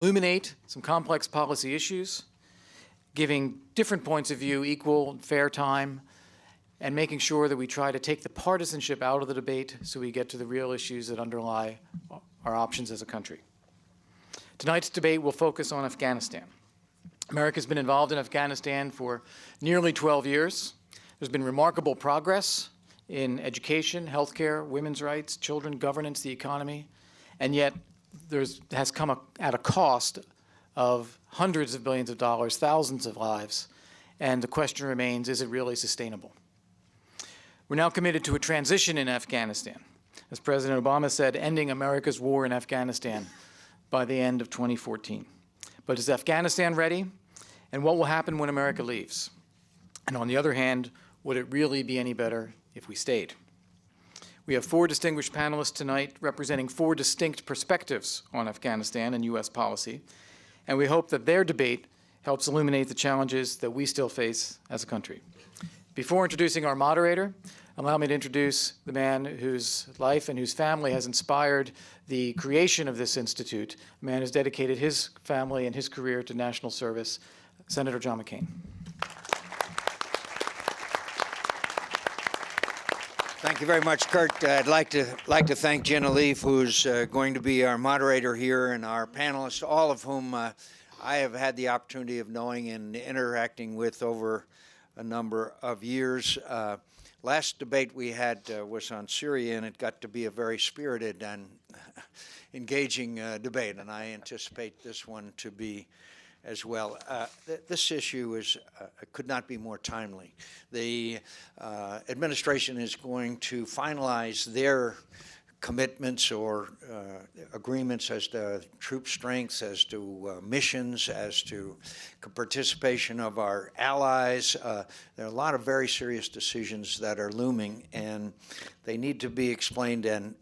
illuminate some complex policy issues, giving different points of view equal and fair time, and making sure that we try to take the partisanship out of the debate so we get to the real issues that underlie our options as a country. Tonight's debate will focus on Afghanistan. America's been involved in Afghanistan for nearly 12 years. There's been remarkable progress in education, healthcare, women's rights, children, governance, the economy, and yet has come at a cost of hundreds of billions of dollars, thousands of lives, and the question remains, is it really sustainable? We're now committed to a transition in Afghanistan. As President Obama said, ending America's war in Afghanistan by the end of 2014. But is Afghanistan ready? And what will happen when America leaves? And on the other hand, would it really be any better if we stayed? We have 4 distinguished panelists tonight representing 4 distinct perspectives on Afghanistan and U.S. policy, and we hope that their debate helps illuminate the challenges that we still face as a country. Before introducing our moderator, allow me to introduce the man whose life and whose family has inspired the creation of this institute, a man who's dedicated his family and his career to national service, Senator John McCain. Thank you very much, Kurt. I'd like to thank Jenna Leaf, who's going to be our moderator here, and our panelists, all of whom I have had the opportunity of knowing and interacting with over a number of years. Last debate we had was on Syria, and it got to be a very spirited and engaging debate, and I anticipate this one to be as well. This issue could not be more timely. The administration is going to finalize their commitments or agreements as to troop strengths, as to missions, as to participation of our allies. There are a lot of very serious decisions that are looming, and they need to be explained and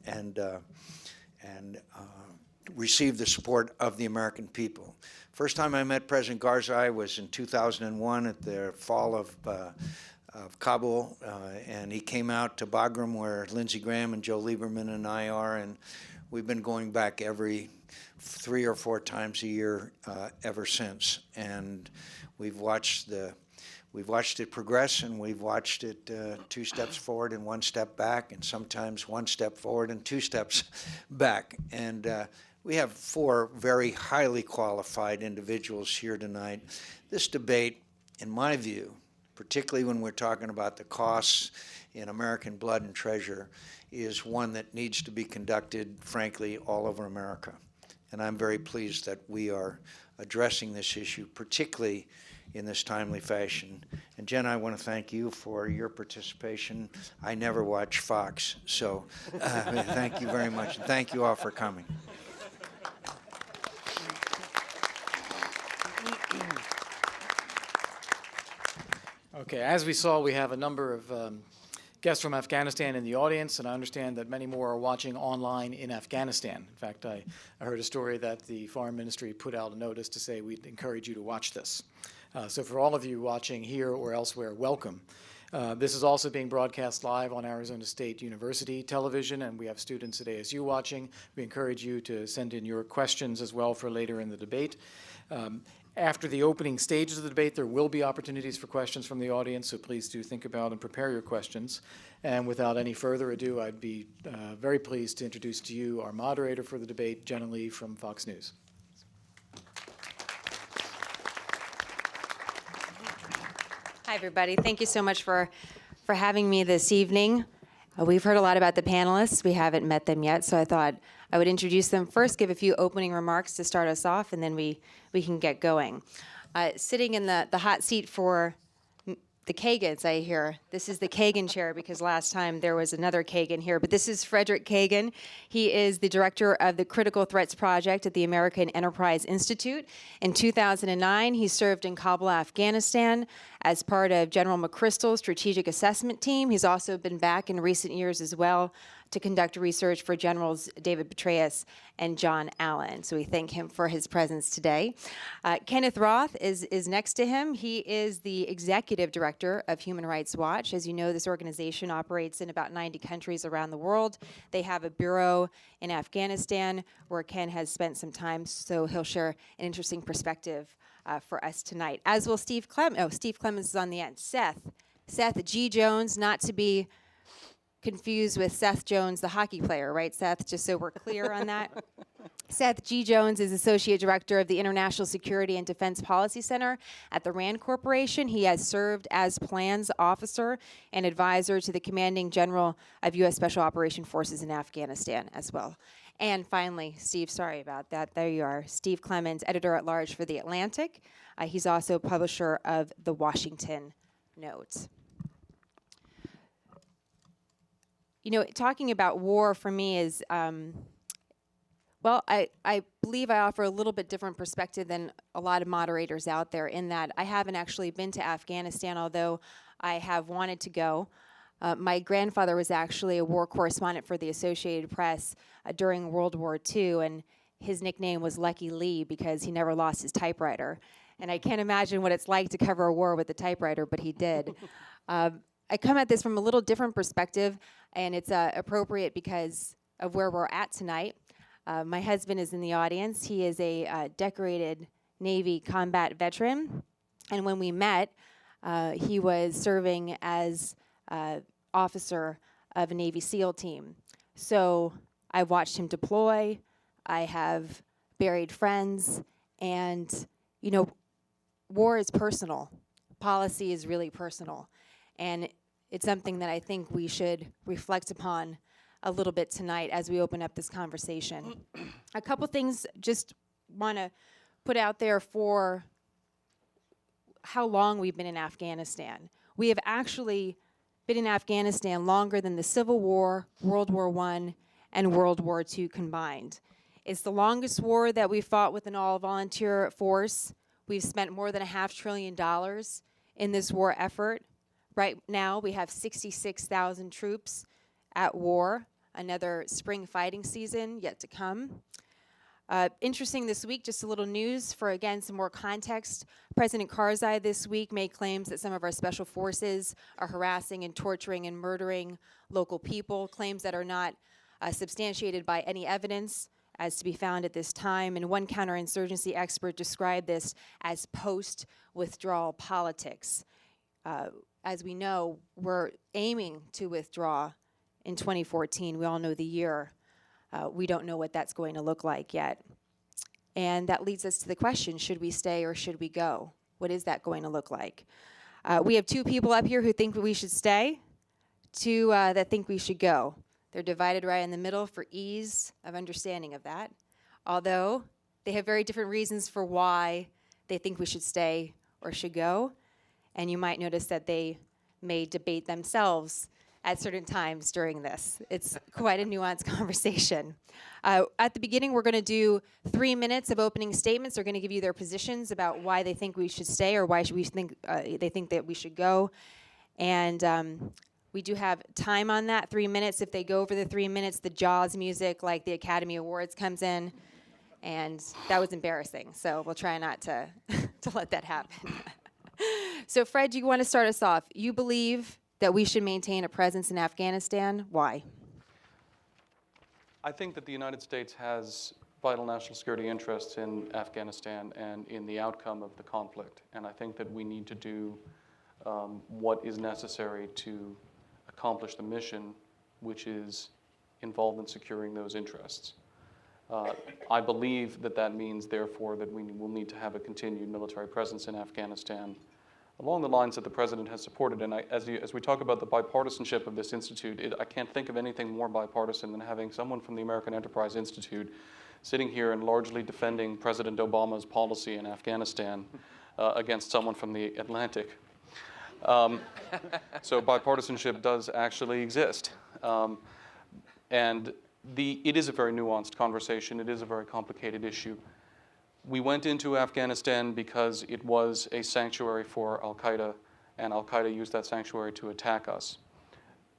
receive the support of the American people. First time I met President Karzai was in 2001 at the fall of Kabul, and he came out to Bagram where Lindsey Graham and Joe Lieberman and I are, and we've been going back every 3 or 4 times a year ever since. And we've watched it progress, and we've watched it 2 steps forward and 1 step back, and sometimes 1 step forward and 2 steps back. And we have 4 very highly qualified individuals here tonight. This debate, in my view, particularly when we're talking about the costs in American blood and treasure, is one that needs to be conducted, frankly, all over America. And I'm very pleased that we are addressing this issue, particularly in this timely fashion. And Jen, I want to thank you for your participation. I never watch Fox, so thank you very much. And thank you all for coming. Okay, as we saw, we have a number of guests from Afghanistan in the audience, and I understand that many more are watching online in Afghanistan. In fact, I heard a story that the Foreign Ministry put out a notice to say we'd encourage you to watch this. So for all of you watching here or elsewhere, welcome. This is also being broadcast live on Arizona State University television, and we have students at ASU watching. We encourage you to send in your questions as well for later in the debate. After the opening stages of the debate, there will be opportunities for questions from the audience, so please do think about and prepare your questions. And without any further ado, I'd be very pleased to introduce to you our moderator for the debate, Jenna Lee from Fox News. Hi, everybody. Thank you so much for having me this evening. We've heard a lot about the panelists. We haven't met them yet, so I thought I would introduce them first, give a few opening remarks to start us off, and then we can get going. Sitting in the hot seat for the Kagans, I hear. This is the Kagan chair because last time there was another Kagan here, but this is Frederick Kagan. He is the director of the Critical Threats Project at the American Enterprise Institute. In 2009, he served in Kabul, Afghanistan as part of General McChrystal's strategic assessment team. He's also been back in recent years as well to conduct research for Generals David Petraeus and John Allen. So we thank him for his presence today. Kenneth Roth is next to him. He is the Executive Director of Human Rights Watch. As you know, this organization operates in about 90 countries around the world. They have a bureau in Afghanistan where Ken has spent some time, so he'll share an interesting perspective for us tonight. As will Steve Clemens. Oh, Steve Clemens is on the end. Seth G. Jones, not to be confused with Seth Jones, the hockey player, right, Seth? Just so we're clear on that. Seth G. Jones is Associate Director of the International Security and Defense Policy Center at the RAND Corporation. He has served as Plans Officer and Advisor to the Commanding General of U.S. Special Operation Forces in Afghanistan as well. And finally, Steve, sorry about that. There you are. Steve Clemens, Editor-at-Large for The Atlantic. He's also publisher of The Washington Note. You know, talking about war for me is, well, I believe I offer a little bit different perspective than a lot of moderators out there in that I haven't actually been to Afghanistan, although I have wanted to go. My grandfather was actually a war correspondent for the Associated Press during World War II, and his nickname was Lucky Lee because he never lost his typewriter. And I can't imagine what it's like to cover a war with a typewriter, but he did. I come at this from a little different perspective, and it's appropriate because of where we're at tonight. My husband is in the audience. He is a decorated Navy combat veteran, and when we met, he was serving as officer of a Navy SEAL team. So I watched him deploy. I have buried friends, and you know, war is personal. Policy is really personal. And it's something that I think we should reflect upon a little bit tonight as we open up this conversation. A couple things just want to put out there for how long we've been in Afghanistan. We have actually been in Afghanistan longer than the Civil War, World War I, and World War II combined. It's the longest war that we've fought with an all-volunteer force. We've spent more than $500 billion in this war effort. Right now, we have 66,000 troops at war, another spring fighting season yet to come. Interesting this week, just a little news for, again, some more context. President Karzai this week made claims that some of our special forces are harassing and torturing and murdering local people, claims that are not substantiated by any evidence as to be found at this time. And one counterinsurgency expert described this as post-withdrawal politics. As we know, we're aiming to withdraw in 2014. We all know the year. We don't know what that's going to look like yet. And that leads us to the question, should we stay or should we go? What is that going to look like? We have two people up here who think we should stay, two that think we should go. They're divided right in the middle for ease of understanding of that, although they have very different reasons for why they think we should stay or should go. And you might notice that they may debate themselves at certain times during this. It's quite a nuanced conversation. At the beginning, we're going to do 3 minutes of opening statements. They're going to give you their positions about why they think we should stay or why we think they think that we should go. And we do have time on that, 3 minutes. If they go over the 3 minutes, the Jaws music, like the Academy Awards, comes in. And that was embarrassing. So we'll try not to let that happen. So, Fred, do you want to start us off? You believe that we should maintain a presence in Afghanistan. Why? I think that the United States has vital national security interests in Afghanistan and in the outcome of the conflict. And I think that we need to do what is necessary to accomplish the mission, which is involved in securing those interests. I believe that that means, therefore, that we will need to have a continued military presence in Afghanistan along the lines that the President has supported. And as we talk about the bipartisanship of this institute, I can't think of anything more bipartisan than having someone from the American Enterprise Institute sitting here and largely defending President Obama's policy in Afghanistan against someone from the Atlantic. So bipartisanship does actually exist. And it is a very nuanced conversation. It is a very complicated issue. We went into Afghanistan because it was a sanctuary for al-Qaeda, and al-Qaeda used that sanctuary to attack us.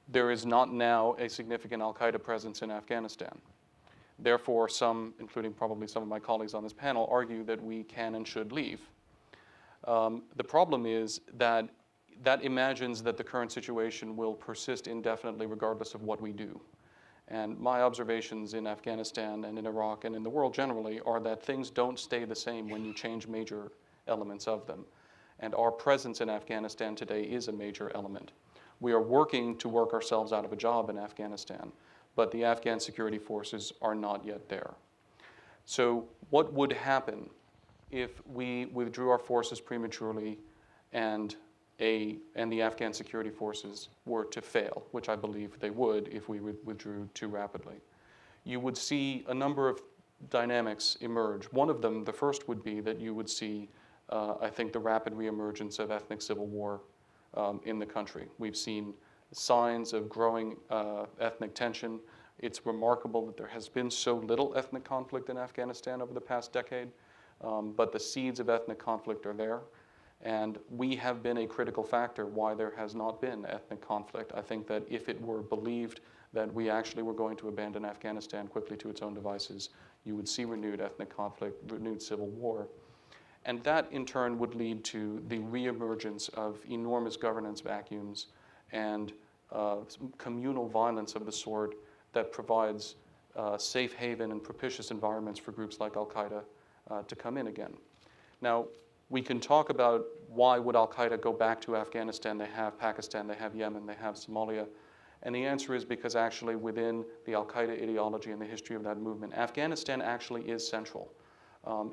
There is not now a significant al-Qaeda presence in Afghanistan. Therefore, some, including probably some of my colleagues on this panel, argue that we can and should leave. The problem is that that imagines that the current situation will persist indefinitely regardless of what we do. And my observations in Afghanistan and in Iraq and in the world generally are that things don't stay the same when you change major elements of them. And our presence in Afghanistan today is a major element. We are working to work ourselves out of a job in Afghanistan, but the Afghan security forces are not yet there. So what would happen if we withdrew our forces prematurely and the Afghan security forces were to fail, which I believe they would if we withdrew too rapidly? You would see a number of dynamics emerge. One of them, the first, would be that you would see, I think, the rapid reemergence of ethnic civil war in the country. We've seen signs of growing ethnic tension. It's remarkable that there has been so little ethnic conflict in Afghanistan over the past decade, but the seeds of ethnic conflict are there. And we have been a critical factor why there has not been ethnic conflict. I think that if it were believed that we actually were going to abandon Afghanistan quickly to its own devices, you would see renewed ethnic conflict, renewed civil war. And that, in turn, would lead to the reemergence of enormous governance vacuums and communal violence of the sort that provides safe haven and propitious environments for groups like al-Qaeda to come in again. Now, we can talk about why would al-Qaeda go back to Afghanistan. They have Pakistan, they have Yemen, they have Somalia. And the answer is because actually within the al-Qaeda ideology and the history of that movement, Afghanistan actually is central.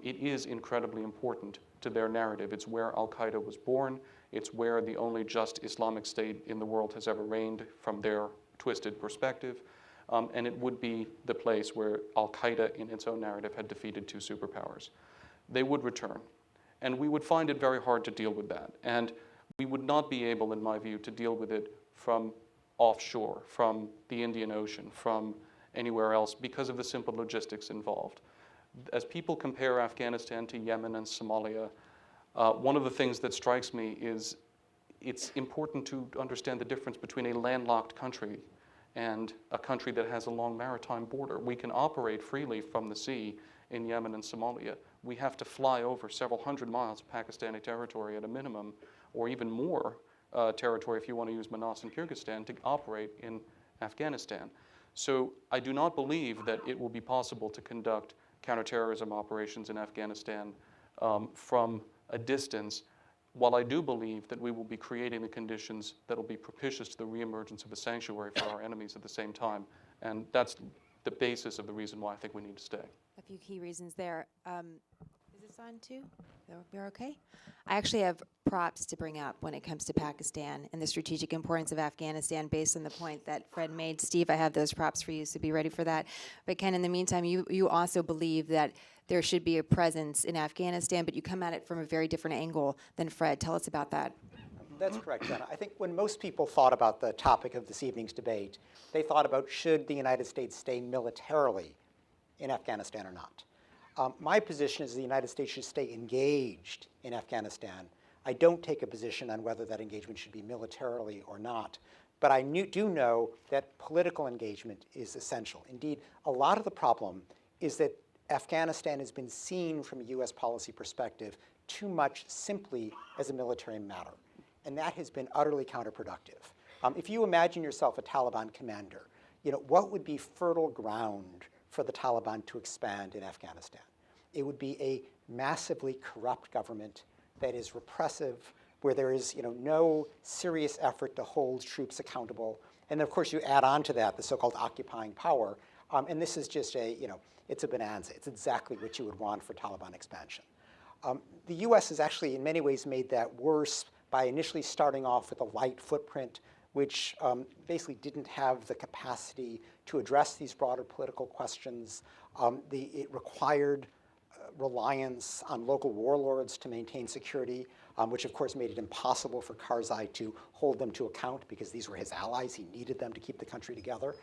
It is incredibly important to their narrative. It's where al-Qaeda was born. It's where the only just Islamic state in the world has ever reigned from their twisted perspective. And it would be the place where al-Qaeda in its own narrative had defeated two superpowers. They would return. And we would find it very hard to deal with that. And we would not be able, in my view, to deal with it from offshore, from the Indian Ocean, from anywhere else, because of the simple logistics involved. As people compare Afghanistan to Yemen and Somalia, one of the things that strikes me is it's important to understand the difference between a landlocked country and a country that has a long maritime border. We can operate freely from the sea in Yemen and Somalia. We have to fly over several hundred miles of Pakistani territory at a minimum, or even more territory if you want to use Manas and Kyrgyzstan to operate in Afghanistan. So I do not believe that it will be possible to conduct counterterrorism operations in Afghanistan from a distance, while I do believe that we will be creating the conditions that will be propitious to the reemergence of a sanctuary for our enemies at the same time. And that's the basis of the reason why I think we need to stay. A few key reasons there. Is this on too? We're okay? I actually have props to bring up when it comes to Pakistan and the strategic importance of Afghanistan based on the point that Fred made. Steve, I have those props for you, so be ready for that. But Ken, in the meantime, you also believe that there should be a presence in Afghanistan, but you come at it from a very different angle than Fred. Tell us about that. That's correct, Jenna. I think when most people thought about the topic of this evening's debate, they thought about should the United States stay militarily in Afghanistan or not. My position is the United States should stay engaged in Afghanistan. I don't take a position on whether that engagement should be militarily or not, but I do know that political engagement is essential. Indeed, a lot of the problem is that Afghanistan has been seen from a US policy perspective too much simply as a military matter, and that has been utterly counterproductive. If you imagine yourself a Taliban commander, what would be fertile ground for the Taliban to expand in Afghanistan? It would be a massively corrupt government that is repressive, where there is no serious effort to hold troops accountable. And then, of course, you add on to that the so-called occupying power. And this is just it's a bonanza. It's exactly what you would want for Taliban expansion. The US has actually, in many ways, made that worse by initially starting off with a light footprint, which basically didn't have the capacity to address these broader political questions. It required reliance on local warlords to maintain security, which of course made it impossible for Karzai to hold them to account because these were his allies. He needed them to keep the country together.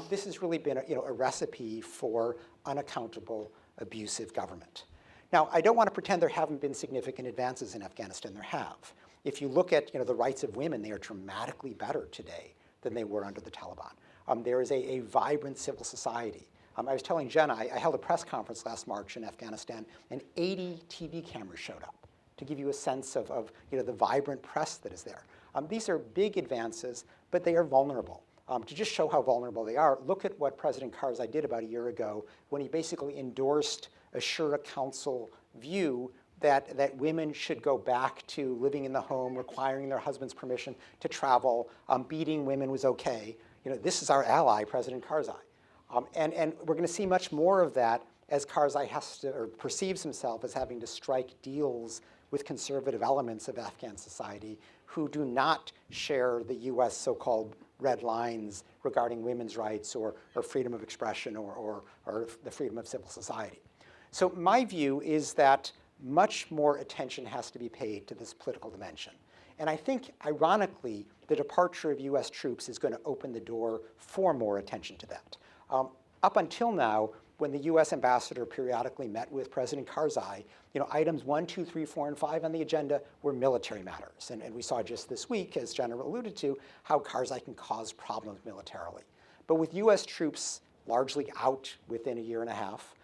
This has really been a recipe for unaccountable, abusive government. Now, I don't want to pretend there haven't been significant advances in Afghanistan. There have. If you look at the rights of women, they are dramatically better today than they were under the Taliban. There is a vibrant civil society. I was telling Jenna, I held a press conference last March in Afghanistan, and 80 TV cameras showed up to give you a sense of the vibrant press that is there. These are big advances, but they are vulnerable. To just show how vulnerable they are, look at what President Karzai did about a year ago when he basically endorsed a Shura Council view that women should go back to living in the home, requiring their husband's permission to travel, beating women was okay. This is our ally, President Karzai. And we're going to see much more of that as Karzai has to, or perceives himself as having to strike deals with conservative elements of Afghan society who do not share the U.S. so-called red lines regarding women's rights or freedom of expression or the freedom of civil society. So my view is that much more attention has to be paid to this political dimension. And I think, ironically, the departure of U.S. troops is going to open the door for more attention to that. Up until now, when the U.S. ambassador periodically met with President Karzai, items 1, 2, 3, 4, and 5 on the agenda were military matters. And we saw just this week, as Jenna alluded to, how Karzai can cause problems militarily. But with U.S. troops largely out within a year and a half,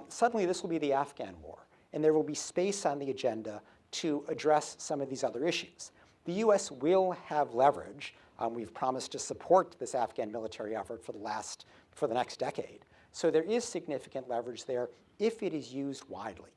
suddenly this will be the Afghan war. And there will be space on the agenda to address some of these other issues. The U.S. will have leverage. We've promised to support this Afghan military effort for the next decade. So there is significant leverage there if it is used wisely.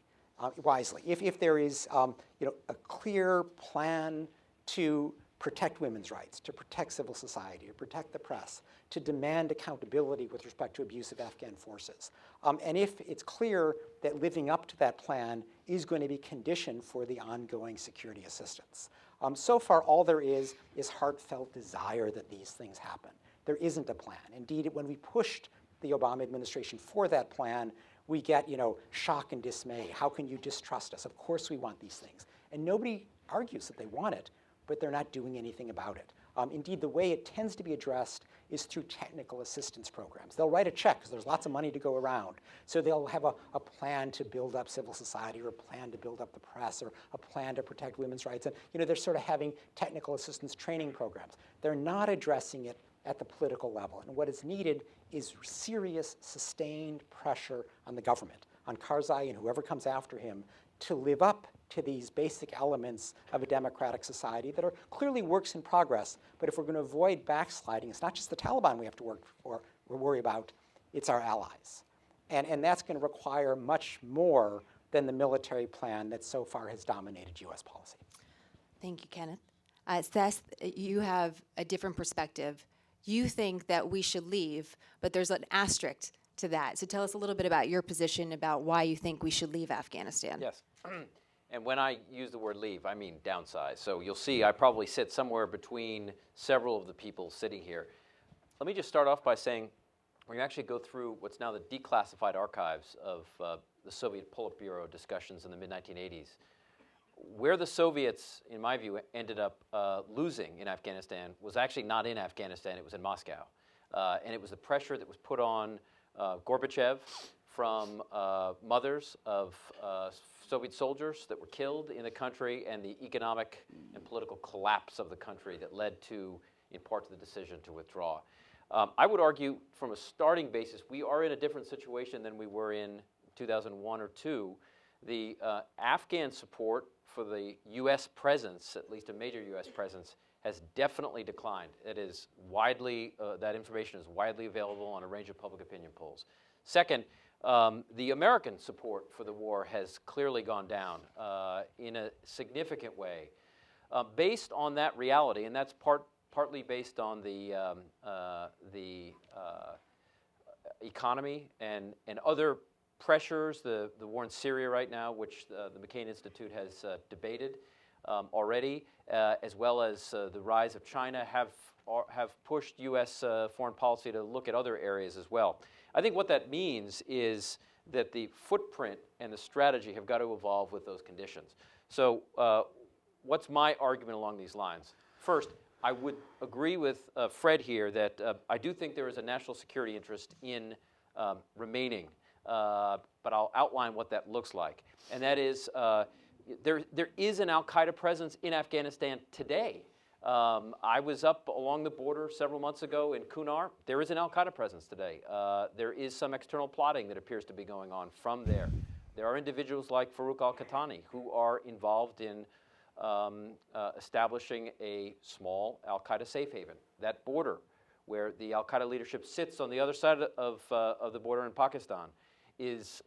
If there is a clear plan to protect women's rights, to protect civil society, to protect the press, to demand accountability with respect to abuse of Afghan forces. And if it's clear that living up to that plan is going to be conditioned for the ongoing security assistance. So far, all there is heartfelt desire that these things happen. There isn't a plan. Indeed, when we pushed the Obama administration for that plan, we get shock and dismay. How can you distrust us? Of course we want these things. And nobody argues that they want it, but they're not doing anything about it. Indeed, the way it tends to be addressed is through technical assistance programs. They'll write a check because there's lots of money to go around. So they'll have a plan to build up civil society or a plan to build up the press or a plan to protect women's rights. And they're sort of having technical assistance training programs. They're not addressing it at the political level. And what is needed is serious, sustained pressure on the government, on Karzai and whoever comes after him, to live up to these basic elements of a democratic society that are clearly works in progress. But if we're going to avoid backsliding, it's not just the Taliban we have to worry about, it's our allies. And that's going to require much more than the military plan that so far has dominated U.S. policy. Thank you, Kenneth. Seth, you have a different perspective. You think that we should leave, but there's an asterisk to that. So tell us a little bit about your position about why you think we should leave Afghanistan. Yes. And when I use the word leave, I mean downsize. So you'll see I probably sit somewhere between several of the people sitting here. Let me just start off by saying when you actually go through what's now the declassified archives of the Soviet Politburo discussions in the mid-1980s, where the Soviets, in my view, ended up losing in Afghanistan was actually not in Afghanistan, it was in Moscow. And it was the pressure that was put on Gorbachev from mothers of Soviet soldiers that were killed in the country and the economic and political collapse of the country that led to, in part, to the decision to withdraw. I would argue from a starting basis, we are in a different situation than we were in 2001 or 2. The Afghan support for the U.S. presence, at least a major U.S. presence, has definitely declined. It is widely, that information is widely available on a range of public opinion polls. Second, the American support for the war has clearly gone down in a significant way. Based on that reality, and that's partly based on the economy and other pressures, the war in Syria right now, which the McCain Institute has debated already, as well as the rise of China, have pushed U.S. foreign policy to look at other areas as well. I think what that means is that the footprint and the strategy have got to evolve with those conditions. So what's my argument along these lines? First, I would agree with Fred here that I do think there is a national security interest in remaining, but I'll outline what that looks like. And that is, there is an al-Qaeda presence in Afghanistan today. I was up along the border several months ago in Kunar. There is an al-Qaeda presence today. There is some external plotting that appears to be going on from there. There are individuals like Farouk al-Qahtani who are involved in establishing a small al-Qaeda safe haven. That border where the al-Qaeda leadership sits on the other side of the border in Pakistan is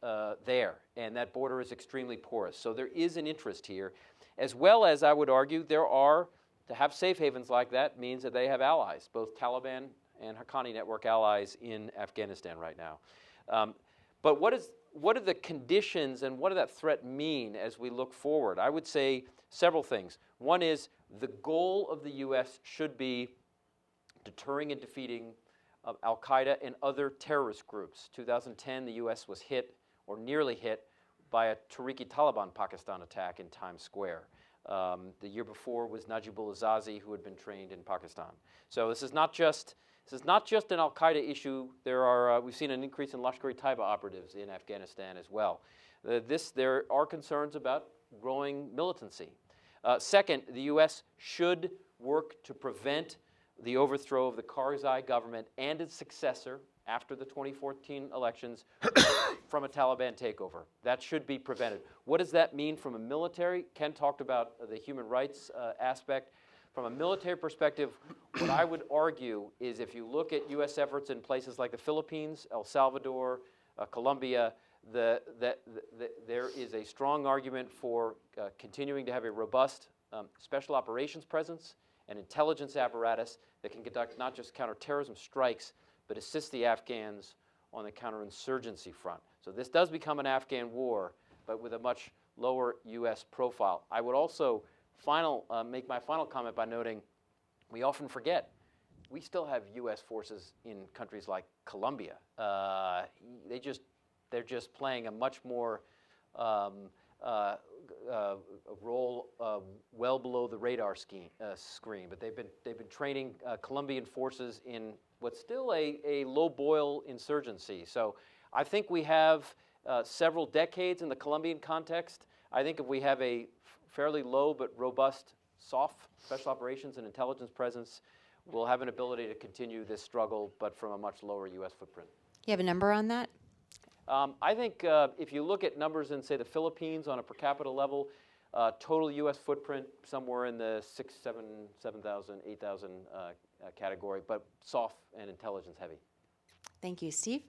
there, and that border is extremely porous. So there is an interest here, as well as, I would argue, to have safe havens like that means that they have allies, both Taliban and Haqqani network allies in Afghanistan right now. But what are the conditions and what does that threat mean as we look forward? I would say several things. One is the goal of the U.S. should be deterring and defeating al-Qaeda and other terrorist groups. 2010, the U.S. was hit, or nearly hit, by a Tehrik-i-Taliban Pakistan attack in Times Square. The year before was Najibullah Azazi, who had been trained in Pakistan. So this is not just an al-Qaeda issue. We've seen an increase in Lashkar-e-Taiba operatives in Afghanistan as well. There are concerns about growing militancy. Second, the U.S. should work to prevent the overthrow of the Karzai government and its successor after the 2014 elections from a Taliban takeover. That should be prevented. What does that mean from a military? Ken talked about the human rights aspect. From a military perspective, what I would argue is if you look at U.S. efforts in places like the Philippines, El Salvador, Colombia, there is a strong argument for continuing to have a robust special operations presence and intelligence apparatus that can conduct not just counterterrorism strikes, but assist the Afghans on the counterinsurgency front. So this does become an Afghan war, but with a much lower U.S. profile. I would also make my final comment by noting we often forget we still have U.S. forces in countries like Colombia. They're just playing a much more role well below the radar screen. But they've been training Colombian forces in what's still a low-boil insurgency. So I think we have several decades in the Colombian context. I think if we have a fairly low but robust soft special operations and intelligence presence, we'll have an ability to continue this struggle, but from a much lower U.S. footprint. You have a number on that? I think if you look at numbers in, say, the Philippines on a per capita level, total U.S. footprint somewhere in the 7,000, 8,000 category, but soft and intelligence heavy. Thank you. Steve?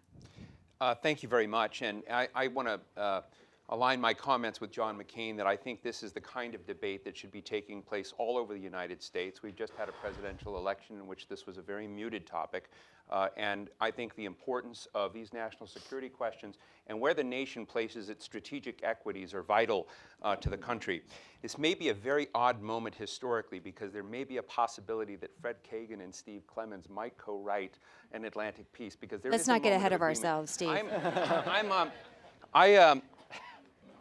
Thank you very much. And I want to align my comments with John McCain that I think this is the kind of debate that should be taking place all over the United States. We've just had a presidential election in which this was a very muted topic. And I think the importance of these national security questions and where the nation places its strategic equities are vital to the country. This may be a very odd moment historically because there may be a possibility that Fred Kagan and Steve Clemons might co-write an Atlantic peace because there Let's is a not get moment ahead of agreement. ourselves, Steve.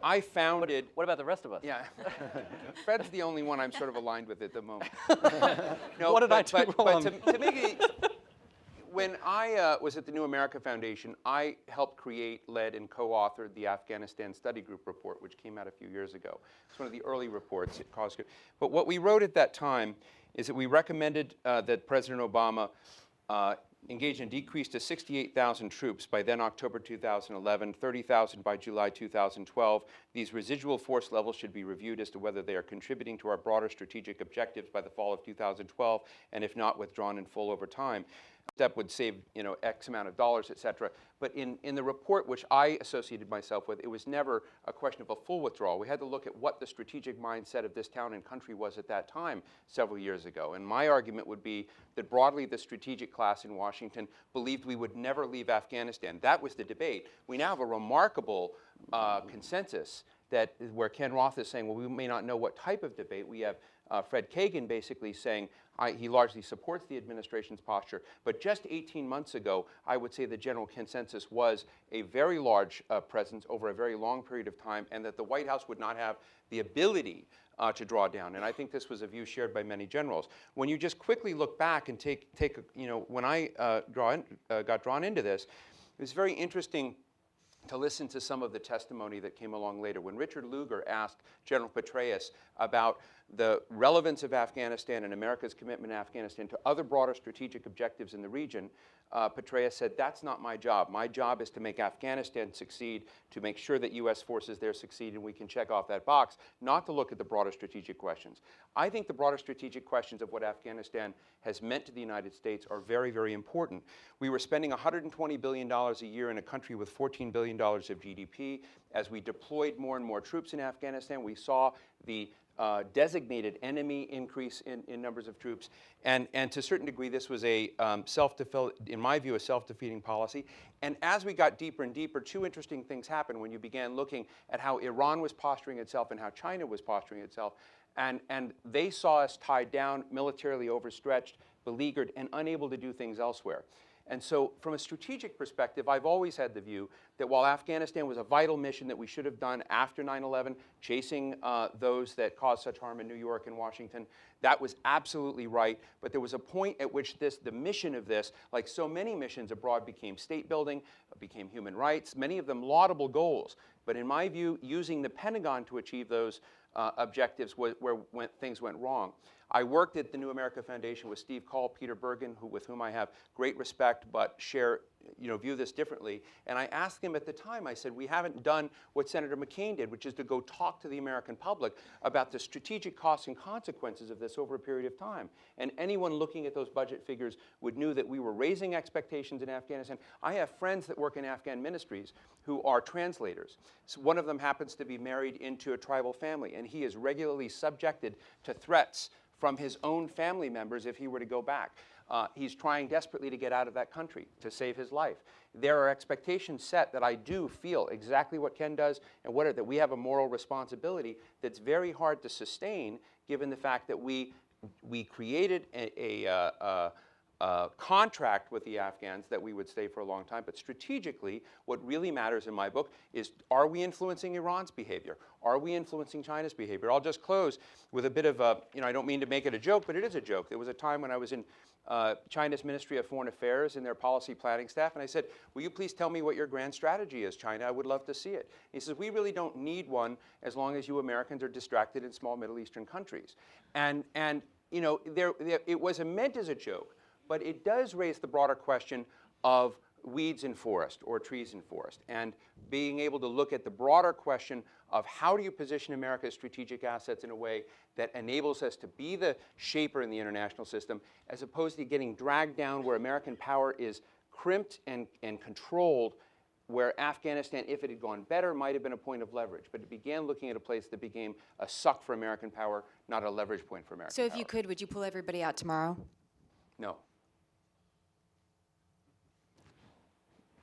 I founded. What about the rest of us? Yeah, Fred's the only one I'm sort of aligned with at the moment. What did I do wrong? To make it, when I was at the New America Foundation, I helped create, led, and co-authored the Afghanistan Study Group report, which came out a few years ago. It's one of the early reports. But what we wrote at that time is that we recommended that President Obama engaged in a decrease to 68,000 troops by then October 2011, 30,000 by July 2012. These residual force levels should be reviewed as to whether they are contributing to our broader strategic objectives by the fall of 2012, and if not, withdrawn in full over time. Step would save, X amount of dollars, et cetera. But in the report, which I associated myself with, it was never a question of a full withdrawal. We had to look at what the strategic mindset of this town and country was at that time several years ago. And my argument would be that broadly the strategic class in Washington believed we would never leave Afghanistan. That was the debate. We now have a remarkable consensus that where Ken Roth is saying, well, we may not know what type of debate. We have Fred Kagan basically saying he largely supports the administration's posture. But just 18 months ago, I would say the general consensus was a very large presence over a very long period of time, and that the White House would not have the ability to draw down. And I think this was a view shared by many generals. When you just quickly look back and when I got drawn into this, it was very interesting to listen to some of the testimony that came along later. When Richard Lugar asked General Petraeus about the relevance of Afghanistan and America's commitment to Afghanistan to other broader strategic objectives in the region, Petraeus said, that's not my job. My job is to make Afghanistan succeed, to make sure that U.S. forces there succeed and we can check off that box, not to look at the broader strategic questions. I think the broader strategic questions of what Afghanistan has meant to the United States are very, very important. We were spending $120 billion a year in a country with $14 billion of GDP. As we deployed more and more troops in Afghanistan, we saw the designated enemy increase in numbers of troops. And to a certain degree, this was a in my view, a self-defeating policy. And as we got deeper and deeper, two interesting things happened when you began looking at how Iran was posturing itself and how China was posturing itself. And they saw us tied down, militarily overstretched, beleaguered, and unable to do things elsewhere. And so from a strategic perspective, I've always had the view that while Afghanistan was a vital mission that we should have done after 9/11, chasing those that caused such harm in New York and Washington, that was absolutely right. But there was a point at which the mission of this, like so many missions abroad, became state building, became human rights, many of them laudable goals. But in my view, using the Pentagon to achieve those objectives where things went wrong. I worked at the New America Foundation with Steve Call, Peter Bergen, with whom I have great respect, but view this differently. And I asked him at the time, I said, we haven't done what Senator McCain did, which is to go talk to the American public about the strategic costs and consequences of this over a period of time. And anyone looking at those budget figures would know that we were raising expectations in Afghanistan. I have friends that work in Afghan ministries who are translators. So one of them happens to be married into a tribal family, and he is regularly subjected to threats from his own family members if he were to go back. He's trying desperately to get out of that country to save his life. There are expectations set that I do feel exactly what Ken does and that we have a moral responsibility that's very hard to sustain given the fact that we created a contract with the Afghans that we would stay for a long time. But strategically, what really matters in my book is, are we influencing Iran's behavior? Are we influencing China's behavior? I'll just close with a bit of I don't mean to make it a joke, but it is a joke. There was a time when I was in China's Ministry of Foreign Affairs in their policy planning staff, and I said, will you please tell me what your grand strategy is, China? I would love to see it. He says, we really don't need one as long as you Americans are distracted in small Middle Eastern countries. And it wasn't meant as a joke, but it does raise the broader question of weeds in forest or trees in forest, and being able to look at the broader question of how do you position America's strategic assets in a way that enables us to be the shaper in the international system, as opposed to getting dragged down where American power is crimped and controlled, where Afghanistan, if it had gone better, might have been a point of leverage. But it began looking at a place that became a suck for American power, not a leverage point for American power. So if you could, would you pull everybody out tomorrow? No.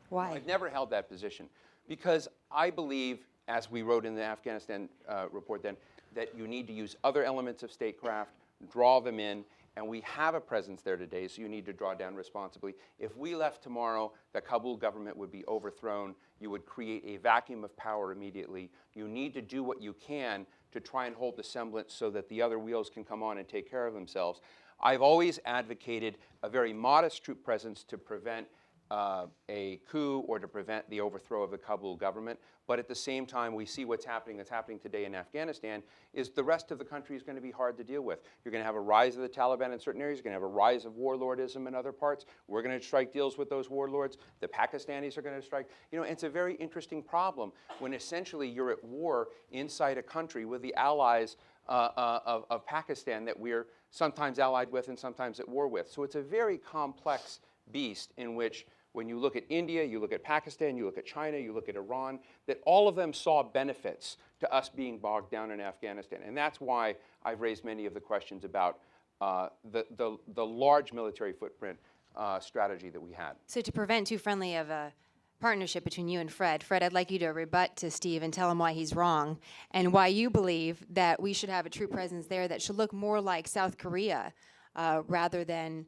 Why? I've never held that position because I believe, as we wrote in the Afghanistan report then, that you need to use other elements of statecraft, draw them in, and we have a presence there today, so you need to draw down responsibly. If we left tomorrow, the Kabul government would be overthrown. You would create a vacuum of power immediately. You need to do what you can to try and hold the semblance so that the other wheels can come on and take care of themselves. I've always advocated a very modest troop presence to prevent a coup or to prevent the overthrow of the Kabul government. But at the same time, we see that's happening today in Afghanistan, is the rest of the country is going to be hard to deal with. You're going to have a rise of the Taliban in certain areas. You're going to have a rise of warlordism in other parts. We're going to strike deals with those warlords. The Pakistanis are going to strike. It's a very interesting problem when essentially you're at war inside a country with the allies of Pakistan that we're sometimes allied with and sometimes at war with. So it's a very complex beast in which, when you look at India, you look at Pakistan, you look at China, you look at Iran, that all of them saw benefits to us being bogged down in Afghanistan. And that's why I've raised many of the questions about the large military footprint strategy that we had. So to prevent too friendly of a partnership between you and Fred, I'd like you to rebut to Steve and tell him why he's wrong and why you believe that we should have a troop presence there that should look more like South Korea rather than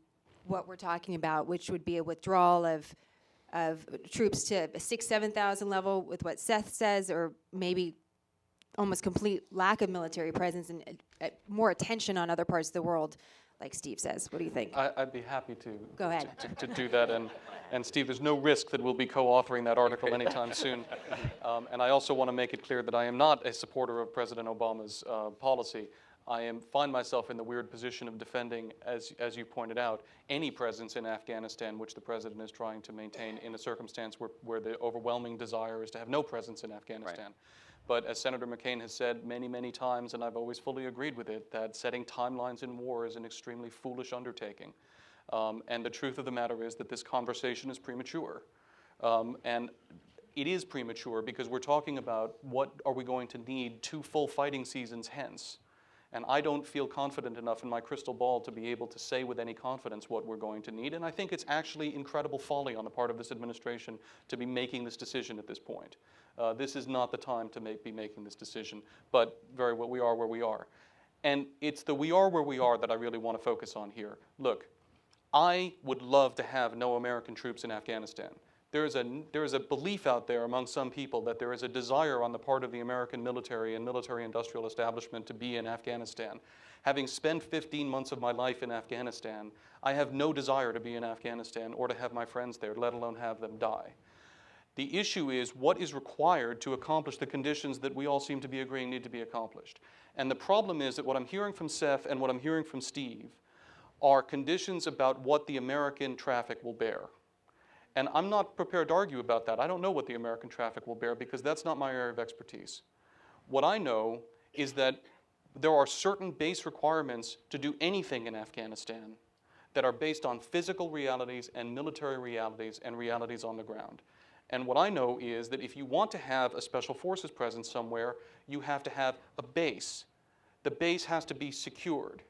what we're talking about, which would be a withdrawal of troops to a 6,000-7,000 level with what Seth says, or maybe almost complete lack of military presence and more attention on other parts of the world, like Steve says. What do you think? I'd be happy to. Go ahead. To do that, and Steve, there's no risk that we'll be co-authoring that article anytime soon. And I also want to make it clear that I am not a supporter of President Obama's policy. I find myself in the weird position of defending, as you pointed out, any presence in Afghanistan which the president is trying to maintain in a circumstance where the overwhelming desire is to have no presence in Afghanistan. Right. But as Senator McCain has said many, many times, and I've always fully agreed with it, that setting timelines in war is an extremely foolish undertaking. And the truth of the matter is that this conversation is premature. And it is premature because we're talking about what are we going to need 2 full fighting seasons hence. And I don't feel confident enough in my crystal ball to be able to say with any confidence what we're going to need. And I think it's actually incredible folly on the part of this administration to be making this decision at this point. This is not the time to be making this decision, but very well, we are where we are. And it's the we are where we are that I really want to focus on here. Look, I would love to have no American troops in Afghanistan. There is a belief out there among some people that there is a desire on the part of the American military and military-industrial establishment to be in Afghanistan. Having spent 15 months of my life in Afghanistan, I have no desire to be in Afghanistan or to have my friends there, let alone have them die. The issue is what is required to accomplish the conditions that we all seem to be agreeing need to be accomplished. And the problem is that what I'm hearing from Seth and what I'm hearing from Steve are conditions about what the American traffic will bear. And I'm not prepared to argue about that. I don't know what the American traffic will bear because that's not my area of expertise. What I know is that there are certain base requirements to do anything in Afghanistan that are based on physical realities and military realities and realities on the ground. And what I know is that if you want to have a special forces presence somewhere, you have to have a base. The base has to be secured.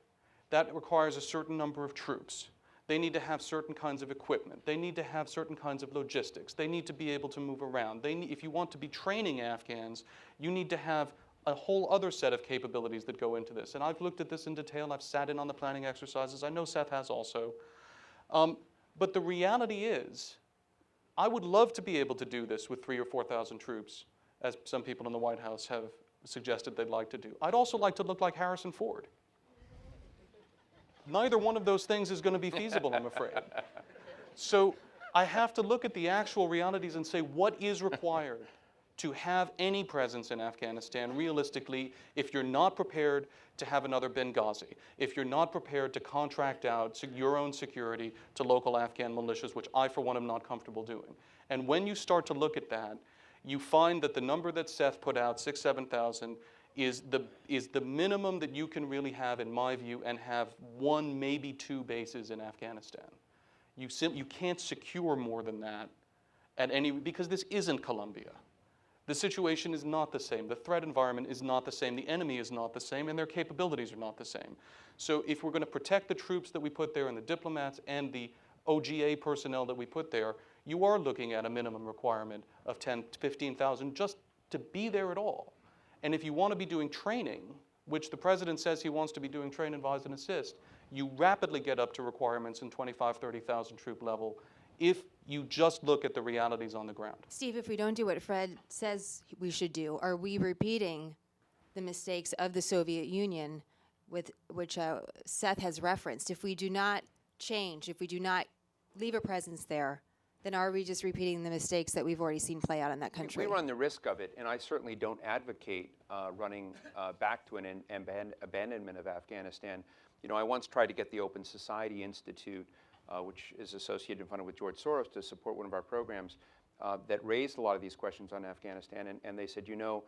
That requires a certain number of troops. They need to have certain kinds of equipment. They need to have certain kinds of logistics. They need to be able to move around. If you want to be training Afghans, you need to have a whole other set of capabilities that go into this. And I've looked at this in detail. I've sat in on the planning exercises. I know Seth has also. But the reality is, I would love to be able to do this with 3,000 or 4,000 troops, as some people in the White House have suggested they'd like to do. I'd also like to look like Harrison Ford. Neither one of those things is going to be feasible, I'm afraid. So I have to look at the actual realities and say what is required to have any presence in Afghanistan realistically if you're not prepared to have another Benghazi, if you're not prepared to contract out your own security to local Afghan militias, which I, for one, am not comfortable doing. And when you start to look at that, you find that the number that Seth put out, 6,000, 7,000, is the minimum that you can really have, in my view, and have 1, maybe 2 bases in Afghanistan. You can't secure more than that because this isn't Colombia. The situation is not the same. The threat environment is not the same. The enemy is not the same, and their capabilities are not the same. So if we're going to protect the troops that we put there and the diplomats and the OGA personnel that we put there, you are looking at a minimum requirement of 10,000 to 15,000 just to be there at all. And if you want to be doing training, which the president says he wants to be doing train, advise, and assist, you rapidly get up to requirements in 25,000, 30,000 troop level if you just look at the realities on the ground. Steve, if we don't do what Fred says we should do, are we repeating the mistakes of the Soviet Union, which Seth has referenced? If we do not change, if we do not leave a presence there, then are we just repeating the mistakes that we've already seen play out in that country? We run the risk of it, and I certainly don't advocate running back to an abandonment of Afghanistan. You know, I once tried to get the Open Society Institute, which is associated in front of with George Soros, to support one of our programs that raised a lot of these questions on Afghanistan, and they said, you know,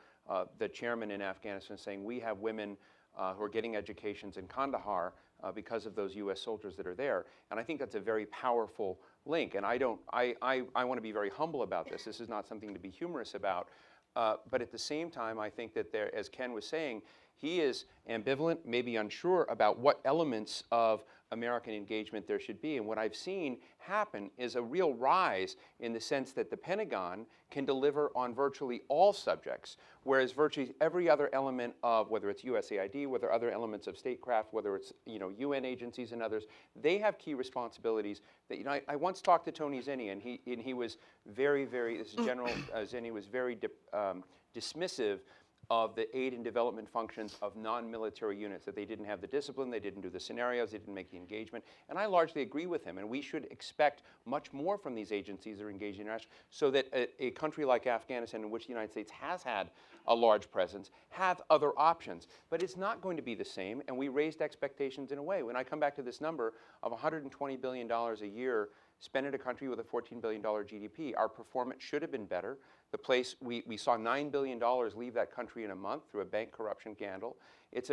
the chairman in Afghanistan is saying, we have women who are getting educations in Kandahar because of those U.S. soldiers that are there. And I think that's a very powerful link. And I want to be very humble about this. This is not something to be humorous about. But at the same time, I think that there, as Ken was saying, he is ambivalent, maybe unsure about what elements of American engagement there should be. And what I've seen happen is a real rise in the sense that the Pentagon can deliver on virtually all subjects, whereas virtually every other element of, whether it's USAID, whether other elements of statecraft, whether it's UN agencies and others, they have key responsibilities. That I once talked to Tony Zinni, and he was very, very, this is General Zinni was very dismissive of the aid and development functions of non-military units, that they didn't have the discipline, they didn't do the scenarios, they didn't make the engagement. And I largely agree with him. And we should expect much more from these agencies that are engaged in international, so that a country like Afghanistan, in which the United States has had a large presence, have other options. But it's not going to be the same, and we raised expectations in a way. When I come back to this number of $120 billion a year spent in a country with a $14 billion GDP, our performance should have been better. The place, we saw $9 billion leave that country in a month through a bank corruption scandal. It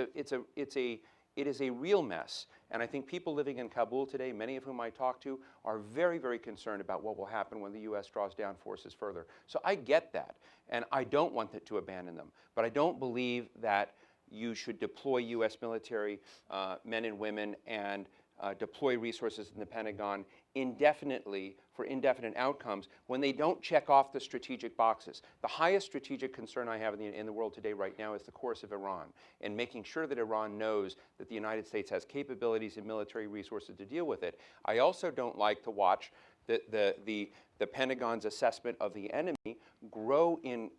is a real mess. And I think people living in Kabul today, many of whom I talk to, are very, very concerned about what will happen when the U.S. draws down forces further. So I get that, and I don't want to abandon them. But I don't believe that you should deploy U.S. military men and women and deploy resources in the Pentagon indefinitely for indefinite outcomes when they don't check off the strategic boxes. The highest strategic concern I have in the world today right now is the course of Iran, and making sure that Iran knows that the United States has capabilities and military resources to deal with it. I also don't like to watch the Pentagon's assessment of the enemy grow in